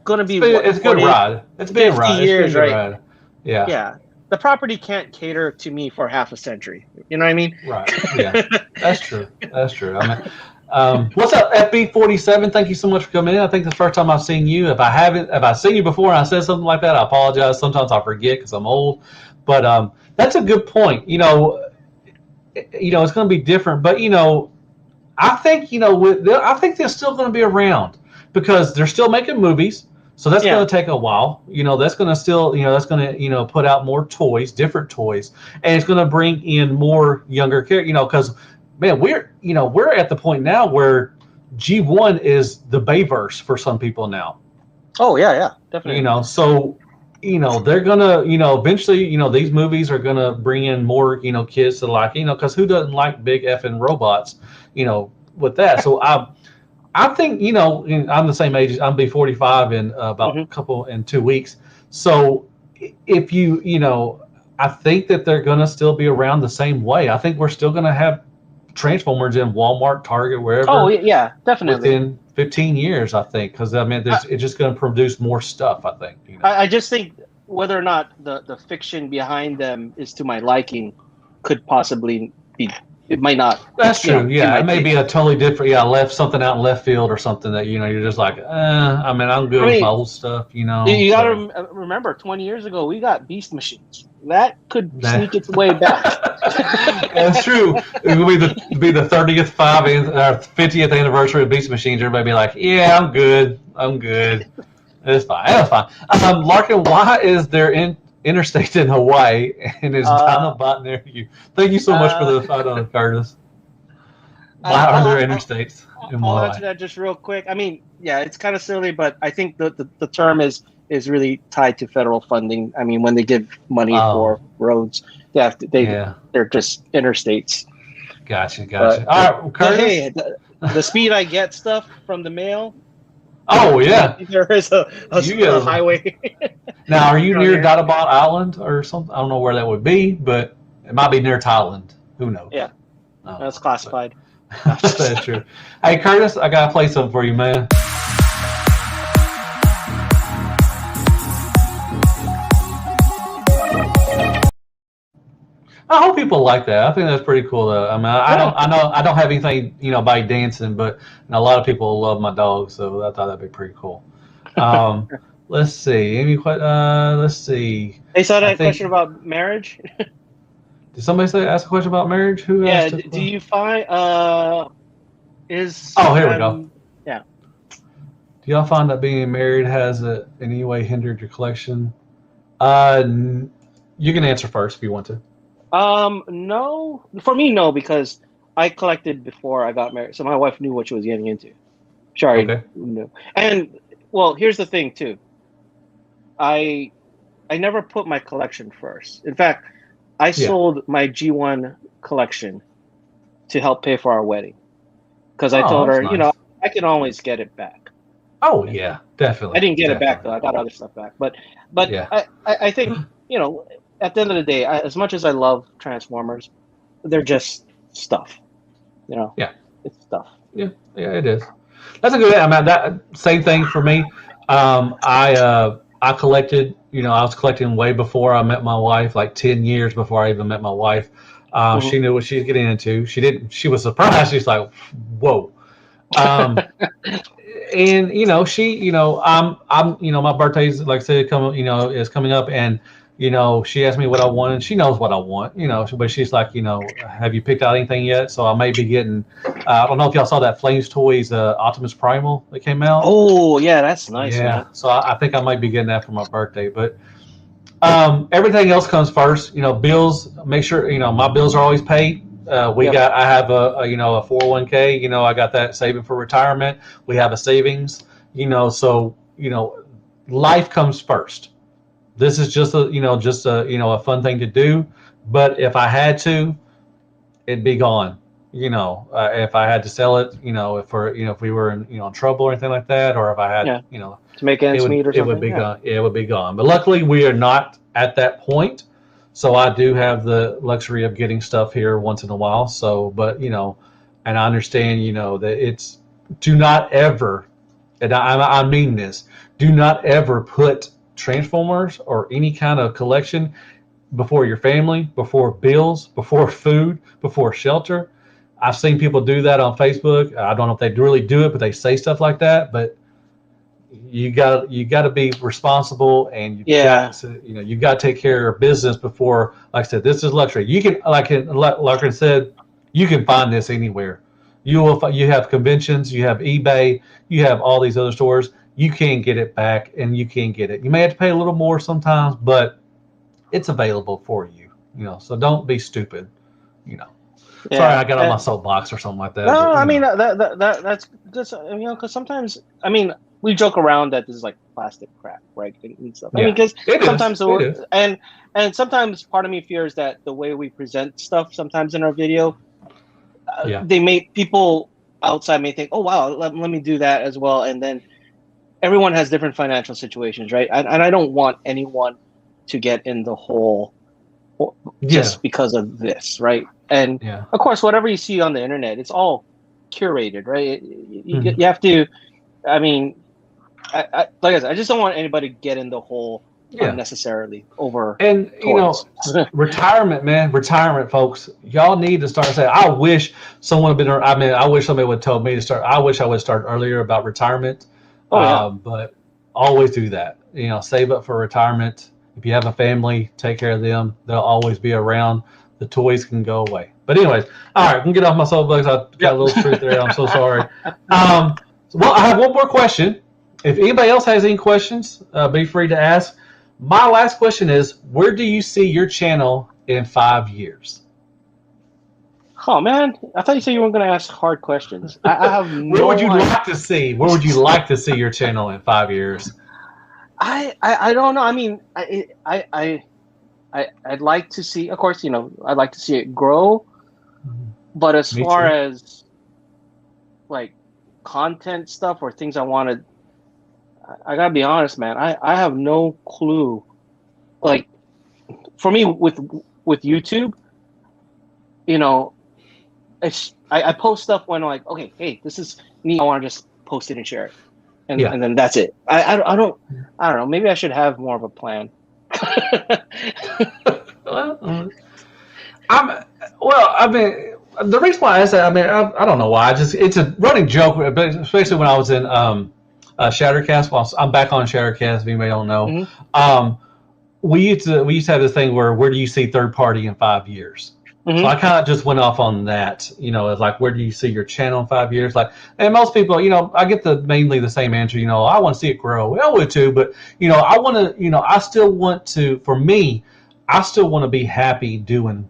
[SPEAKER 2] gonna be
[SPEAKER 1] it's a good ride. It's been a ride.
[SPEAKER 2] Years,
[SPEAKER 1] right?
[SPEAKER 2] Ride. Yeah. the property can't cater to me for half a century. You know what I mean?
[SPEAKER 1] Right. Yeah. That's true. That's true. I mean, what's up, FB47? Thank you so much for coming in. I think the first time I've seen you. If I've seen you before and I said something like that, I apologize. Sometimes I forget because I'm old. But that's a good point. It's going to be different. But I think I think they're still going to be around because they're still making movies. So that's going to take a while. That's going to still, that's going to, put out more toys, different toys, and it's going to bring in more younger characters. Because man, we're at the point now where G1 is the Bayverse for some people now.
[SPEAKER 2] Oh yeah, definitely.
[SPEAKER 1] So they're gonna, eventually, these movies are gonna bring in more, kids to like, because who doesn't like big effing robots, with that. So I think, I'm the same age. I'm be 45 in about a couple in 2 weeks. So if I think that they're going to still be around the same way. I think we're still going to have Transformers in Walmart, Target, wherever.
[SPEAKER 2] Oh yeah, definitely.
[SPEAKER 1] Within 15 years, I think, because it's just going to produce more stuff. I think.
[SPEAKER 2] I just think whether or not the fiction behind them is to my liking could possibly be. It might not.
[SPEAKER 1] That's true. It may be a totally different. Left something out in left field or something that you're just like. I'm good with my old stuff. You
[SPEAKER 2] got to remember, 20 years ago we got Beast Machines. That could sneak its way back.
[SPEAKER 1] That's true. It will be the 30th, 50th anniversary of Beast Machines. Everybody be like, "Yeah, I'm good. It's fine. That's fine." Larkin, why is there interstate in Hawaii and is Dinobot near you? Thank you so much for the fight on Curtis. Why are there interstates in Hawaii?
[SPEAKER 2] I'll answer that just real quick. I mean, yeah, it's kind of silly, but I think the term is really tied to federal funding. I mean, when they give money for roads, they're just interstates.
[SPEAKER 1] Gotcha. All right, Curtis.
[SPEAKER 2] Hey, the speed I get stuff from the mail.
[SPEAKER 1] Oh yeah,
[SPEAKER 2] there is a highway.
[SPEAKER 1] Now, are you near Dinobot Island or something? I don't know where that would be, but it might be near Thailand. Who knows?
[SPEAKER 2] Yeah, that's classified.
[SPEAKER 1] That's true. Hey, Curtis, I gotta play something for you, man. I hope people like that. I think that's pretty cool, though. I mean, I don't have anything, by dancing, but a lot of people love my dog, so I thought that'd be pretty cool. Let's see. Let's see.
[SPEAKER 2] Hey, saw that question about marriage.
[SPEAKER 1] Did somebody ask a question about marriage? Who asked it?
[SPEAKER 2] Do you find is?
[SPEAKER 1] Oh, here we go.
[SPEAKER 2] Yeah.
[SPEAKER 1] Do y'all find that being married has in any way hindered your collection? You can answer first if you want to.
[SPEAKER 2] No. For me, no, because I collected before I got married, so my wife knew what she was getting into. Sorry. No. And well, here's the thing too. I never put my collection first. In fact, I sold my G1 collection to help pay for our wedding because I told her, nice. I can always get it back.
[SPEAKER 1] Oh yeah, definitely.
[SPEAKER 2] I didn't get it back though. I got other stuff back, but yeah. I think at the end of the day, as much as I love Transformers, they're just stuff.
[SPEAKER 1] Yeah,
[SPEAKER 2] it's stuff.
[SPEAKER 1] Yeah, it is. That's a good. I mean, that same thing for me. I collected. I was collecting way before I met my wife, like 10 years before I even met my wife. She knew what she was getting into. She didn't. She was surprised. She's like, "Whoa." And she, I'm, my birthday's, like I said, is coming up, and she asked me what I wanted. She knows what I want, but she's like, have you picked out anything yet? So I may be getting, I don't know if y'all saw that Flames Toys Optimus Primal that came out.
[SPEAKER 2] Oh yeah, that's nice.
[SPEAKER 1] Yeah,
[SPEAKER 2] man.
[SPEAKER 1] So I think I might be getting that for my birthday. But everything else comes first. Bills. Make sure my bills are always paid. I have a 401k. I got that saving for retirement. We have a savings. So life comes first. This is just a fun thing to do. But if I had to, it'd be gone. If I had to sell it, if we were in trouble or anything like that, or if I had,
[SPEAKER 2] to make ends meet or something,
[SPEAKER 1] it would be gone. It would be gone. But luckily, we are not at that point. So I do have the luxury of getting stuff here once in a while. So, but and I understand, that it's do not ever, and I mean this, do not ever put Transformers or any kind of collection before your family, before bills, before food, before shelter. I've seen people do that on Facebook. I don't know if they really do it, but they say stuff like that. But you got to be responsible, and you got to take care of your business before. Like I said, this is luxury. You can, like Larkin said, you can find this anywhere. You have conventions, you have eBay, you have all these other stores. You can get it back, and you can get it. You may have to pay a little more sometimes, but it's available for you. So don't be stupid.
[SPEAKER 2] Yeah,
[SPEAKER 1] Sorry, I got on my soapbox or something like that.
[SPEAKER 2] No,
[SPEAKER 1] but,
[SPEAKER 2] I mean that's just because sometimes we joke around that this is like plastic crap, right? And stuff.
[SPEAKER 1] Yeah,
[SPEAKER 2] because sometimes
[SPEAKER 1] it is.
[SPEAKER 2] and sometimes part of me fears that the way we present stuff sometimes in our video, they make people outside may think, oh wow, let me do that as well, and then everyone has different financial situations, right? And I don't want anyone to get in the hole just because of this, right? And of course, whatever you see on the internet, it's all curated, right? You have to. I mean, like I said, I just don't want anybody to get in the hole unnecessarily over. And
[SPEAKER 1] retirement, man, folks. Y'all need to start saying. I wish someone had been. I wish somebody would have told me to start. I wish I would start earlier about retirement. But always do that. Save up for retirement. If you have a family, take care of them. They'll always be around. The toys can go away. But anyways, all right, I can get off my soapbox. I got a little truth there. I'm so sorry. Well, I have one more question. If anybody else has any questions, be free to ask. My last question is, where do you see your channel in 5 years?
[SPEAKER 2] Oh, man. I thought you said you weren't going to ask hard questions. I have no
[SPEAKER 1] Where would you like to see? Where would you like to see your channel in 5 years?
[SPEAKER 2] I don't know. I mean, I'd like to see, of course, I'd like to see it grow. But as far as like content stuff or things I wanted, I gotta be honest, man. I have no clue. Like for me with YouTube, it's I post stuff when I'm like, okay, hey, this is neat. I want to just post it and share it, and then that's it. I don't know. Maybe I should have more of a plan.
[SPEAKER 1] The reason why I say, I don't know why. It's a running joke, but especially when I was in Shattercast. Well, I'm back on Shattercast. If anybody don't know, we used to have this thing where do you see third party in 5 years? So I kind of just went off on that. It's like, where do you see your channel in 5 years? Like, and most people, I get mainly the same answer. I want to see it grow. I would too, but I want to. I still want to. For me, I still want to be happy doing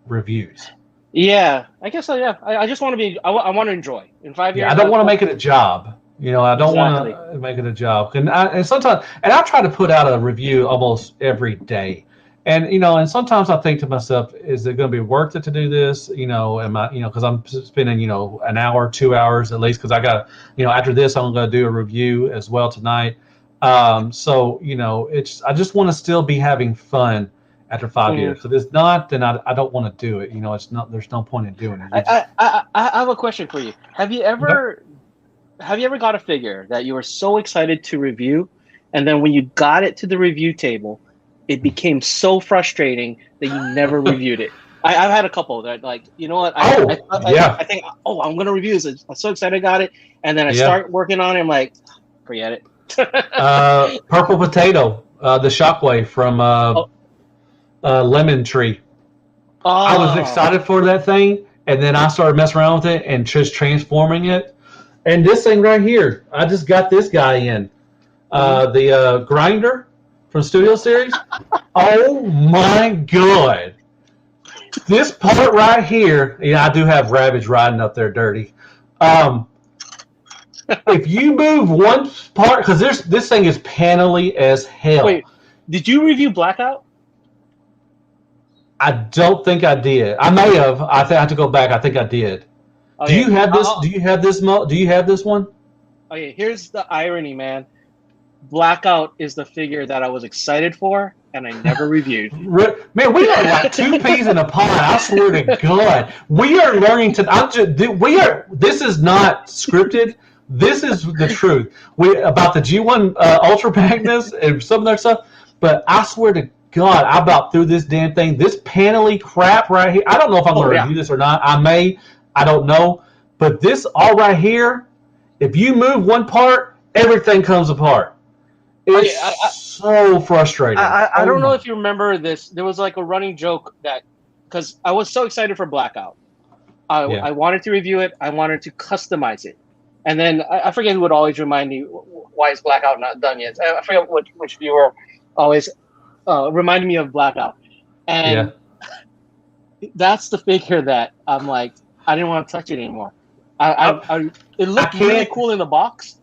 [SPEAKER 1] reviews.
[SPEAKER 2] Yeah, I guess so. Yeah, I just want to be. I want to enjoy in 5 years.
[SPEAKER 1] I don't want to make it a job. I don't want to make it a job. And sometimes, I try to put out a review almost every day. And and sometimes I think to myself, is it going to be worth it to do this? Am I, because I'm spending, an hour, 2 hours at least, because I got, after this I'm going to do a review as well tonight. So I just want to still be having fun after 5 years. If it's not, then I don't want to do it. It's not. There's no point in doing it.
[SPEAKER 2] I have a question for you. Have you ever got a figure that you were so excited to review, and then when you got it to the review table, it became so frustrating that you never reviewed it? I've had a couple that, like, you know what? I think, I'm going to review this. I'm so excited I got it. And then I start working on it. I'm like, forget it.
[SPEAKER 1] Purple Potato, the Shockwave from Lemon Tree. I was excited for that thing. And then I started messing around with it and just transforming it. And this thing right here, I just got this guy in. The Grinder from Studio Series. Oh my God. This part right here, I do have Ravage riding up there dirty. If you move one part, because this thing is panelly as hell.
[SPEAKER 2] Wait, did you review Blackout?
[SPEAKER 1] I don't think I did. I may have. I have to go back. I think I did. Do you have this? Do you have this? Do you have this one?
[SPEAKER 2] Okay, here's the irony, man. Blackout is the figure that I was excited for, and I never reviewed.
[SPEAKER 1] Man, we are like two peas in a pod. I swear to God, we are learning to. This is not scripted. This is the truth. About the G1 Ultra Magnus and some of that stuff. But I swear to God, I about threw this damn thing. This panely crap right here. I don't know if I'm going to review this or not. I may. I don't know. But this all right here, if you move one part, everything comes apart. It's so frustrating.
[SPEAKER 2] I don't know if you remember this. There was like a running joke that, because I was so excited for Blackout. I wanted to review it. I wanted to customize it. And then I forget who would always remind me, why is Blackout not done yet? I forget which viewer always reminded me of Blackout. And that's the figure that I'm like, I didn't want to touch it anymore. It looked really cool in the box.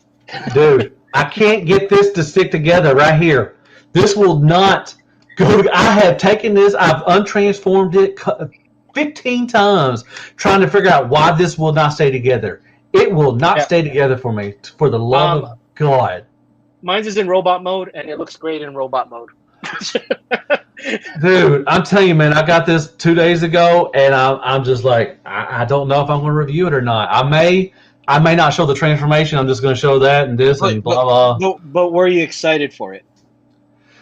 [SPEAKER 1] Dude, I can't get this to stick together right here. This will not go. I have taken this, I've untransformed it 15 times trying to figure out why this will not stay together. It will not stay together for me, for the love of God.
[SPEAKER 2] Mine's is in robot mode, and it looks great in robot mode.
[SPEAKER 1] Dude, I'm telling you, man, I got this 2 days ago, and I'm just like, I don't know if I'm going to review it or not. I may not show the transformation. I'm just going to show that and this and blah, blah.
[SPEAKER 2] But were you excited for it?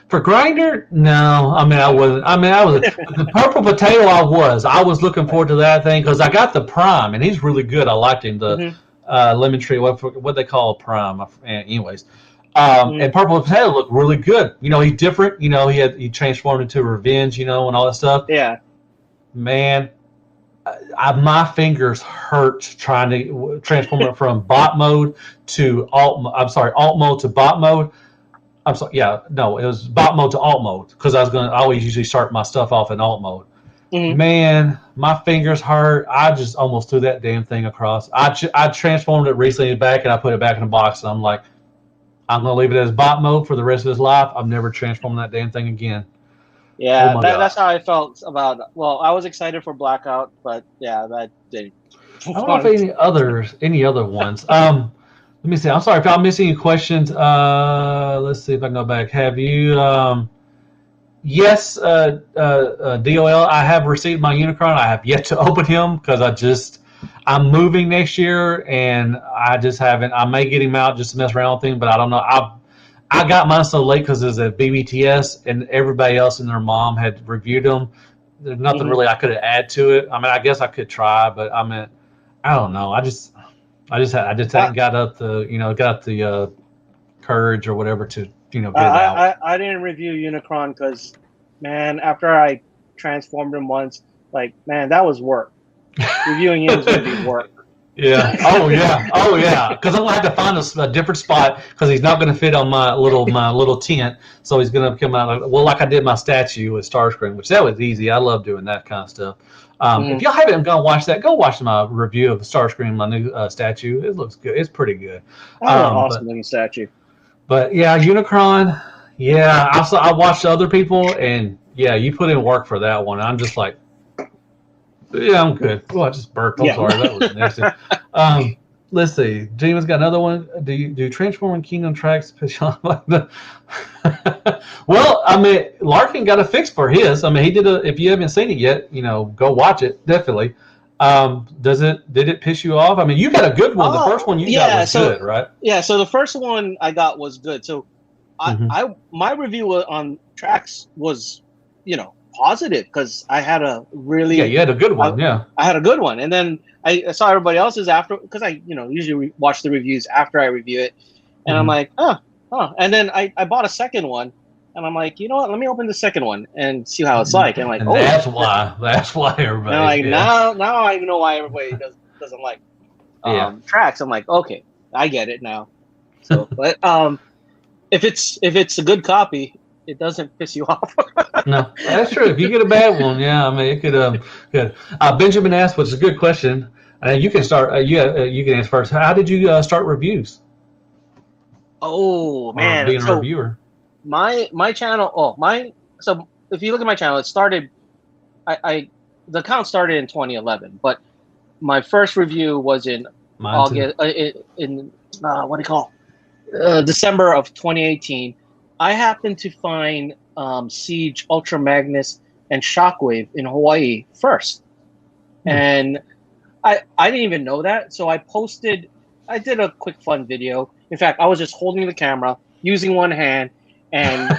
[SPEAKER 1] For Grinder? No. I mean, I wasn't. I mean, I was. The Purple Potato, I was looking forward to that thing because I got the Prime, and he's really good. I liked him. The Lemon Tree, what they call Prime. Anyways. And Purple Potato looked really good. You know, he's different. You know, he transformed into Revenge, you know, and all that stuff.
[SPEAKER 2] Yeah.
[SPEAKER 1] Man, my fingers hurt trying to transform it from bot mode to alt mode to bot mode. I'm sorry. Yeah, no, it was bot mode to alt mode because I always usually start my stuff off in alt mode. Man, my fingers hurt. I just almost threw that damn thing across. I transformed it recently back and I put it back in the box and I'm like, I'm gonna leave it as bot mode for the rest of his life. I'm never transforming that damn thing again.
[SPEAKER 2] Yeah, that's how I felt about it. Well, I was excited for Blackout, but yeah, that didn't.
[SPEAKER 1] I don't know if any other ones. Let me see. I'm sorry if I'm missing any questions. Let's see if I can go back. Have you? Yes, DOL. I have received my Unicron. I have yet to open him because I'm moving next year, and I just haven't. I may get him out just to mess around with him, but I don't know. I got mine so late because it was at BBTS, and everybody else and their mom had reviewed them. There's nothing really I could add to it. I mean, I guess I could try, but I mean, I don't know. I just hadn't got up the courage or whatever to get it out.
[SPEAKER 2] I didn't review Unicron because, man, after I transformed him once, like, man, that was work. Reviewing him is going to be work.
[SPEAKER 1] Yeah. Oh yeah. Because I'm gonna have to find a different spot because he's not gonna fit on my little tent. So he's gonna come out like I did my statue with Starscream, which that was easy. I love doing that kind of stuff. If y'all haven't gone watch that, go watch my review of Starscream, my new statue. It looks good. It's pretty good.
[SPEAKER 2] Awesome looking statue.
[SPEAKER 1] But yeah, Unicron. Yeah, I watched other people, and yeah, you put in work for that one. I'm just like. Yeah, I'm good. Oh, I just burped. I'm sorry. That was nasty. Let's see. James got another one. Do Transforming Kingdom tracks piss you off? Well, I mean, Larkin got a fix for his. I mean, he did if you haven't seen it yet, go watch it. Definitely. Did it piss you off? I mean, you got a good one. The first one you got was good, right?
[SPEAKER 2] Yeah. So the first one I got was good. So my review on tracks was, positive because I had a really
[SPEAKER 1] you had a good one. I
[SPEAKER 2] had a good one, and then I saw everybody else's after because I usually watch the reviews after I review it, and I'm like and then I bought a second one, and I'm like, you know what, let me open the second one and see how it's like, and like
[SPEAKER 1] that's why everybody
[SPEAKER 2] and like now I know why everybody doesn't like tracks. I'm like, okay, I get it now. So but if it's a good copy, it doesn't piss you off.
[SPEAKER 1] No, that's true. If you get a bad one, yeah, I mean, it could. Good. Benjamin asked, which is a good question. You can start. You can answer first. How did you start reviews?
[SPEAKER 2] Oh man,
[SPEAKER 1] being a reviewer.
[SPEAKER 2] My channel. So if you look at my channel, it started. The account started in 2011, but my first review was in August. In what do you call? December of 2018. I happened to find Siege, Ultra Magnus, and Shockwave in Hawaii first. And I didn't even know that. So I did a quick fun video. In fact, I was just holding the camera, using one hand, and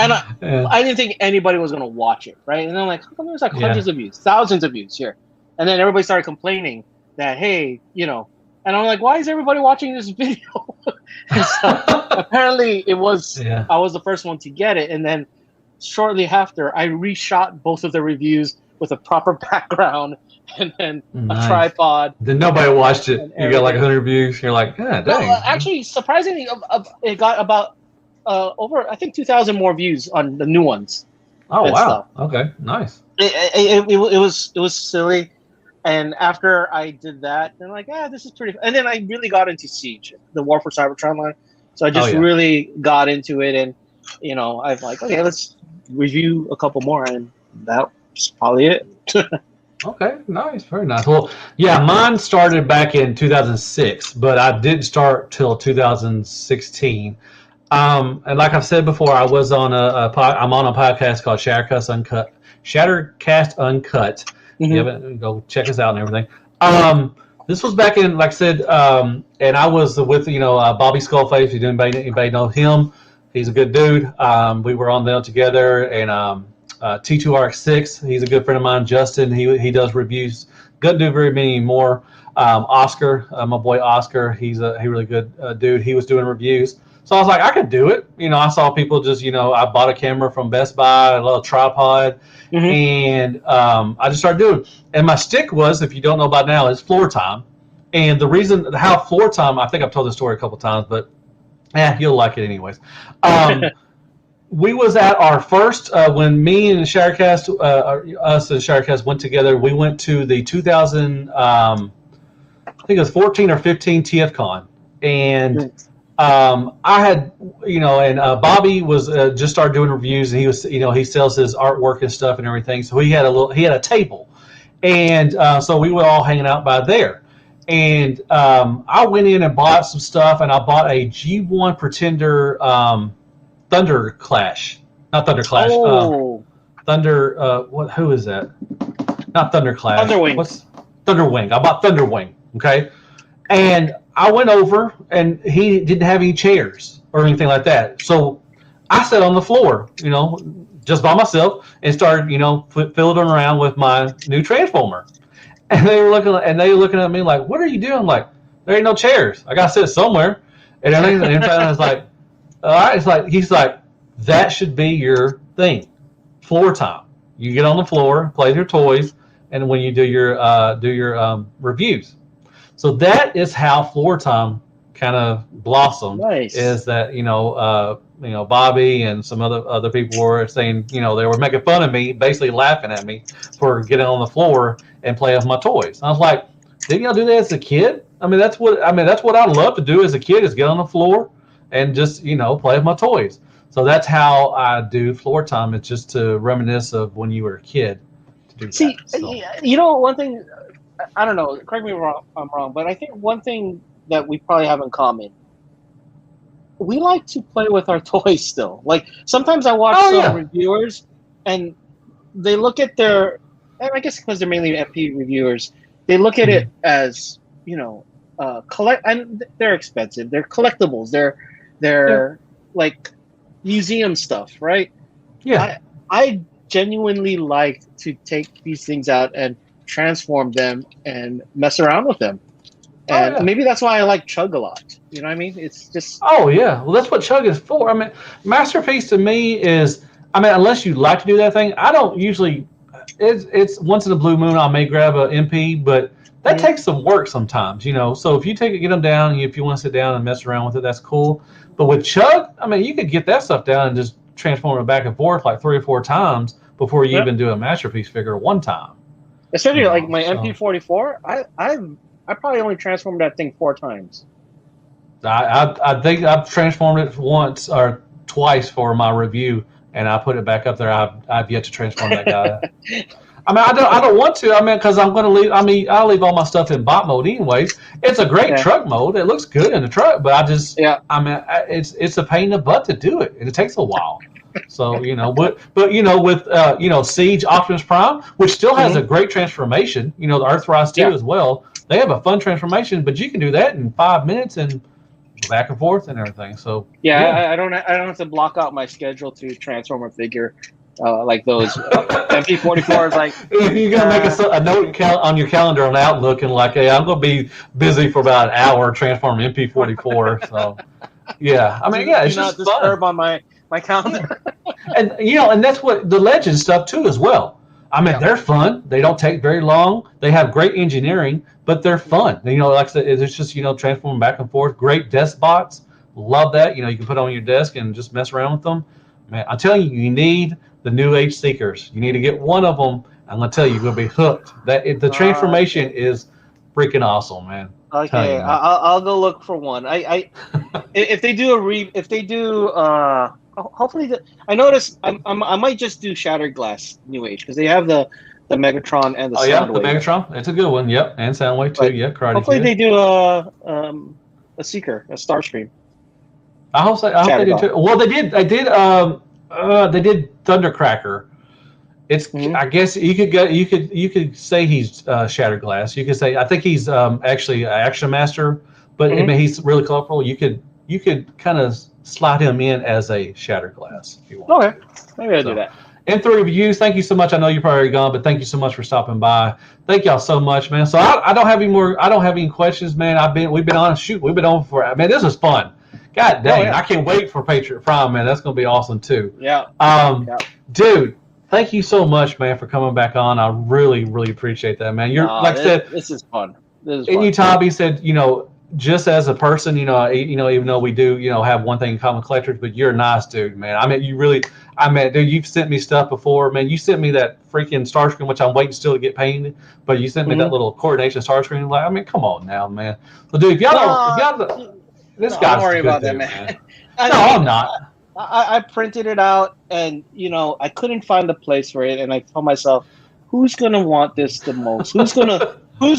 [SPEAKER 2] And I didn't think anybody was going to watch it, right? And I'm like, how come there's like hundreds of views, thousands of views here? And then everybody started complaining that, hey, you know, and I'm like, why is everybody watching this video? And so apparently it was, I was the first one to get it. And then shortly after, I reshot both of the reviews with a proper background and then a tripod.
[SPEAKER 1] Then nobody watched it. You got like 100 views. You're like, dang.
[SPEAKER 2] Well, actually, surprisingly, it got about over, I think, 2,000 more views on the new ones.
[SPEAKER 1] Oh wow! Stuff. Okay, nice.
[SPEAKER 2] It was silly, and after I did that, I'm like, this is pretty. And then I really got into Siege, the War for Cybertron line. So I just really got into it, and you know, I'm like, okay, let's review a couple more, and that's probably it.
[SPEAKER 1] Okay, nice, very nice. Well, yeah, mine started back in 2006, but I didn't start till 2016. And like I've said before, I was on I'm on a podcast called Shattercast Uncut. Mm-hmm. Go check us out and everything. This was back in, like I said, and I was with Bobby Skullface. If anybody know him, he's a good dude. We were on there together, and T2RX6. He's a good friend of mine. Justin. He does reviews. Doesn't do very many more. Oscar, my boy Oscar. He's a really good dude. He was doing reviews. So I was like, I could do it. You know, I saw people just, I bought a camera from Best Buy, a little tripod, and I just started doing it. And my stick was, if you don't know about now, is floor time. And the reason how floor time, I think I've told this story a couple times, but you'll like it anyways. We was at our first, when me and Shattercast, us and Shattercast went together, we went to the 2000, I think it was 14 or 15 TFCon. And I had, and Bobby was just started doing reviews, and he was, he sells his artwork and stuff and everything. So he had a table, and so we were all hanging out by there. And I went in and bought some stuff, and I bought a G1 Pretender Thunder Clash, not Thunder Clash. Thunder. Who is that? Not Thunder Clash.
[SPEAKER 2] Thunderwing.
[SPEAKER 1] What's Thunderwing? I bought Thunderwing. Okay, and I went over, and he didn't have any chairs or anything like that. So I sat on the floor, just by myself, and started, fiddling around with my new Transformer. And they were looking at me like, "What are you doing?" I'm like, there ain't no chairs. I gotta sit somewhere. And I was like, all right. He's like, that should be your thing, floor time. You get on the floor, play with your toys, and when you do your reviews. So that is how floor time kind of blossomed.
[SPEAKER 2] Nice.
[SPEAKER 1] Is that Bobby and some other people were saying, they were making fun of me, basically laughing at me for getting on the floor and play with my toys. I was like, didn't y'all do that as a kid? That's what I love to do as a kid, is get on the floor and just play with my toys. So that's how I do floor time. It's just to reminisce of when you were a kid. To do
[SPEAKER 2] See,
[SPEAKER 1] that,
[SPEAKER 2] one thing. I don't know. Correct me if I'm wrong, but I think one thing that we probably have in common, we like to play with our toys still. Like sometimes I watch some reviewers, and they look at and I guess because they're mainly FP reviewers, they look at it as collect, and they're expensive. They're collectibles. They're like museum stuff, right?
[SPEAKER 1] Yeah.
[SPEAKER 2] I genuinely like to take these things out and transform them and mess around with them. And maybe that's why I like Chug a lot. You know what I mean? It's just...
[SPEAKER 1] Oh, yeah. Well, that's what Chug is for. Masterpiece to me is... unless you like to do that thing, I don't usually... It's once in a blue moon I may grab a MP, but that takes some work sometimes, So if you get them down, if you want to sit down and mess around with it, that's cool. But with Chug, you could get that stuff down and just transform it back and forth like 3 or 4 times before you even do a Masterpiece figure one time.
[SPEAKER 2] Especially like my MP44, I probably only transformed that thing 4 times.
[SPEAKER 1] I think I've transformed it once or twice for my review, and I put it back up there. I've yet to transform that guy. I don't want to. Because I'm going to leave. I'll leave all my stuff in bot mode anyways. It's a great truck mode. It looks good in the truck, but it's a pain in the butt to do it, and it takes a while. So with Siege Optimus Prime, which still has a great transformation. The Earthrise 2 as well. They have a fun transformation, but you can do that in 5 minutes, and back and forth and everything. So
[SPEAKER 2] yeah. I don't have to block out my schedule to transform a figure like those MP44s. Like
[SPEAKER 1] you're gonna make a note on your calendar on Outlook and like, hey, I'm gonna be busy for about an hour transforming MP44. So yeah, I mean, yeah, it's
[SPEAKER 2] do
[SPEAKER 1] just
[SPEAKER 2] not
[SPEAKER 1] fun.
[SPEAKER 2] disturb on my calendar.
[SPEAKER 1] And and that's what the Legend stuff too as well. I mean, they're fun. They don't take very long. They have great engineering, but they're fun. Like I said, it's just transforming back and forth. Great desk bots. Love that. You can put on your desk and just mess around with them. Man, I'm telling you, you need the New Age Seekers. You need to get one of them. I'm gonna tell you, you're gonna be hooked. The transformation is freaking awesome, man.
[SPEAKER 2] Okay, I'll go look for one. If they do hopefully I noticed I might just do Shattered Glass New Age because they have the Megatron and the Soundwave.
[SPEAKER 1] The Megatron, it's a good one. Yep, and Soundwave too. Yeah, Karate
[SPEAKER 2] hopefully
[SPEAKER 1] Kid.
[SPEAKER 2] they do a Seeker, a Starscream.
[SPEAKER 1] I hope they do too. Well, they did Thundercracker. It's I guess you could say he's Shattered Glass. You could say I think he's actually an Action Master, but I mean he's really colorful. You could kind of slide him in as a Shattered Glass if you want.
[SPEAKER 2] Okay, maybe I'll do that.
[SPEAKER 1] M3 Reviews, thank you so much. I know you're probably gone, but thank you so much for stopping by. Thank y'all so much, man. So I don't have any more. I don't have any questions, man. We've been on for. Man, this was fun. God dang, I can't wait for Patriot Prime, man. That's gonna be awesome too.
[SPEAKER 2] Yeah.
[SPEAKER 1] Dude, thank you so much, man, for coming back on. I really, really appreciate that, man. You're like I said,
[SPEAKER 2] this is fun.
[SPEAKER 1] And you, Tommy, said, just as a person, even though we do, have one thing in common, collectors, but you're a nice dude, man. I mean, dude, you've sent me stuff before, man. You sent me that freaking Starscream, which I'm waiting still to get painted, but you sent me that little coordination Starscream. Like, I mean, come on now, man. So, dude, this guy's
[SPEAKER 2] don't worry
[SPEAKER 1] a good
[SPEAKER 2] about
[SPEAKER 1] dude,
[SPEAKER 2] that, man.
[SPEAKER 1] I'm not.
[SPEAKER 2] I printed it out, and I couldn't find a place for it, and I told myself, who's gonna want this the most? Who's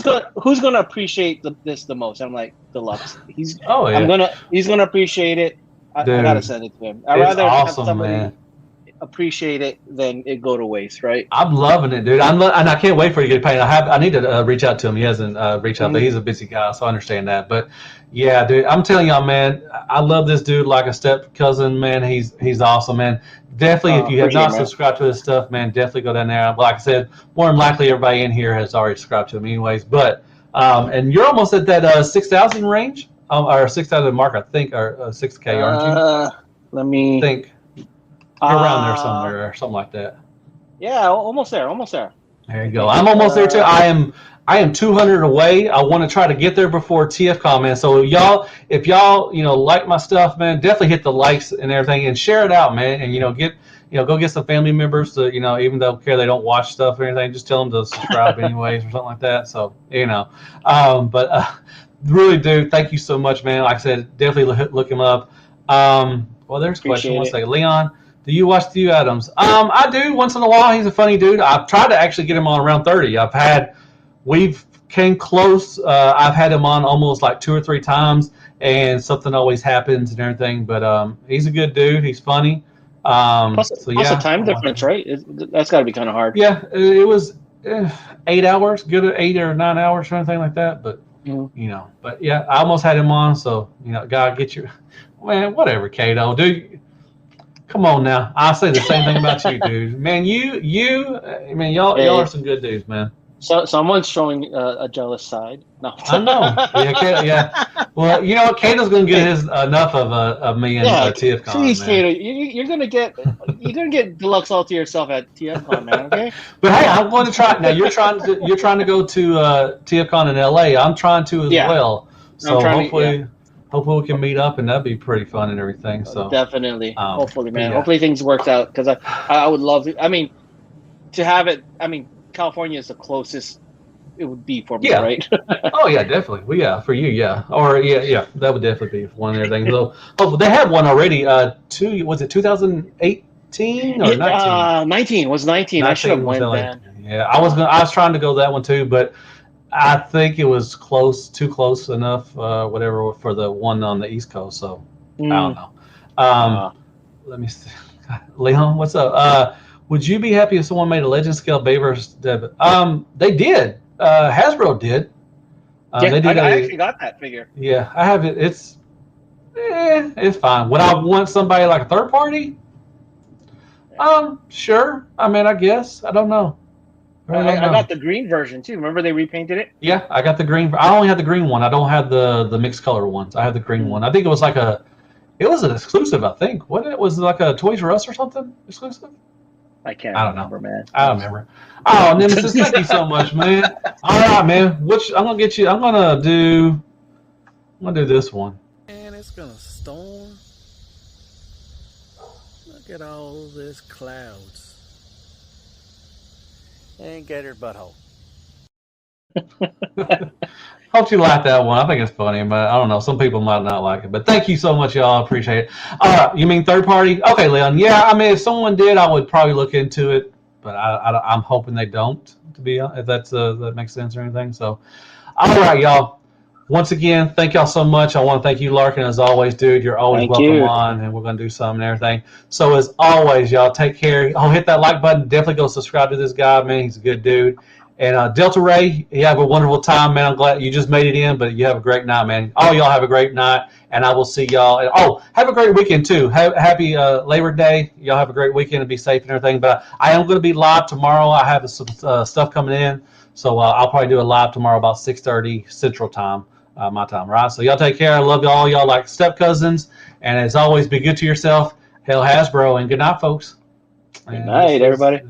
[SPEAKER 2] gonna appreciate this the most? I'm like, Deluxe. He's gonna appreciate it. I gotta send it to him. I'd rather have somebody appreciate it than it go to waste, right?
[SPEAKER 1] I'm loving it, dude. And I can't wait for you to get paid. I need to reach out to him. He hasn't reached out, but he's a busy guy, so I understand that. But yeah, dude, I'm telling y'all, man, I love this dude like a step cousin, man. He's awesome, man. Definitely, if you have not subscribed to his stuff, man, definitely go down there. Like I said, more than likely everybody in here has already subscribed to him anyways. But and you're almost at that 6,000 range, or 6,000 mark, I think, or 6K, aren't you?
[SPEAKER 2] Let me
[SPEAKER 1] think. You're around there somewhere or something like that.
[SPEAKER 2] Yeah, almost there.
[SPEAKER 1] There you go. I'm almost there too. I am 200 away. I want to try to get there before TFCon, man. So if y'all like my stuff, man, definitely hit the likes and everything and share it out, man. And go get some family members to even though they don't watch stuff or anything, just tell them to subscribe anyways or something like that. So but really, dude, thank you so much, man. Like I said, definitely look him up. Well, there's a question. One second, Leon. Do you watch Stu Adams? I do once in a while. He's a funny dude. I've tried to actually get him on around 30. We've came close. I've had him on almost like 2 or 3 times, and something always happens and everything. But he's a good dude. He's funny.
[SPEAKER 2] Plus the time difference, right? That's got to be kind of hard.
[SPEAKER 1] Yeah, it was 8 hours, good at 8 or 9 hours or anything like that. But but yeah, I almost had him on. So God, get you, man. Whatever, Kato, dude. Come on now. I say the same thing about you, dude. Man, y'all are some good dudes, man.
[SPEAKER 2] So someone's showing a jealous side. No,
[SPEAKER 1] I know. Yeah. Well, you know what? Kato's gonna get his enough of me and TFCon.
[SPEAKER 2] Please, Kato, you're gonna get Deluxe all to yourself at TFCon, man. Okay.
[SPEAKER 1] But hey, I'm going to try. Now you're trying to go to TFCon in LA. I'm trying to as well. So hopefully we can meet up, and that'd be pretty fun and everything. So
[SPEAKER 2] definitely, hopefully, man. Yeah. Hopefully things worked out because I would love to. I mean, to have it. I mean, California is the closest it would be for me, right?
[SPEAKER 1] Oh yeah, definitely. Well, yeah, for you, yeah, or yeah, that would definitely be one and everything. So, they had one already. Was it 2018 or 19?
[SPEAKER 2] 19 was 19. I should have went then.
[SPEAKER 1] Yeah, I was trying to go that one too, but I think it was too close enough, whatever, for the one on the East Coast. So I don't know. Let me see. Leon, what's up? Would you be happy if someone made a Legend Scale Bayverse debit? They did. Hasbro did.
[SPEAKER 2] They did. I actually got that figure.
[SPEAKER 1] Yeah, I have it. It's fine. Would I want somebody like a third party? Sure. I mean, I guess. I don't know.
[SPEAKER 2] I got the green version too. Remember they repainted it?
[SPEAKER 1] Yeah, I got the green. I only have the green one. I don't have the mixed color ones. I have the green one. I think it was like it was an exclusive. I think. What it was like a Toys R Us or something exclusive.
[SPEAKER 2] I don't remember, man.
[SPEAKER 1] I don't remember. Oh, Nemesis, thank you so much, man. All right, man. I'm gonna get you. I'm gonna do this one.
[SPEAKER 4] And it's gonna storm. Look at all this clouds. And get her butthole.
[SPEAKER 1] Hope you like that one. I think it's funny, but I don't know. Some people might not like it. But thank you so much, y'all. I appreciate it. All right, you mean third party? Okay, Leon. Yeah, I mean, if someone did, I would probably look into it. But I'm hoping they don't. To be honest, if that makes sense or anything. So, all right, y'all. Once again, thank y'all so much. I want to thank you, Larkin, as always, dude. You're always welcome on, and we're going to do something and everything. So, as always, y'all, take care. Oh, hit that like button. Definitely go subscribe to this guy, man. He's a good dude. And Delta Ray, you have a wonderful time, man. I'm glad you just made it in, but you have a great night, man. All y'all have a great night, and I will see y'all. Oh, have a great weekend, too. Happy Labor Day. Y'all have a great weekend and be safe and everything. But I am going to be live tomorrow. I have some stuff coming in, so I'll probably do a live tomorrow about 6:30 Central Time. My time, right? So y'all take care. I love y'all. Y'all like step cousins. And as always, be good to yourself. Hail Hasbro, and good night, folks.
[SPEAKER 2] Good night, everybody.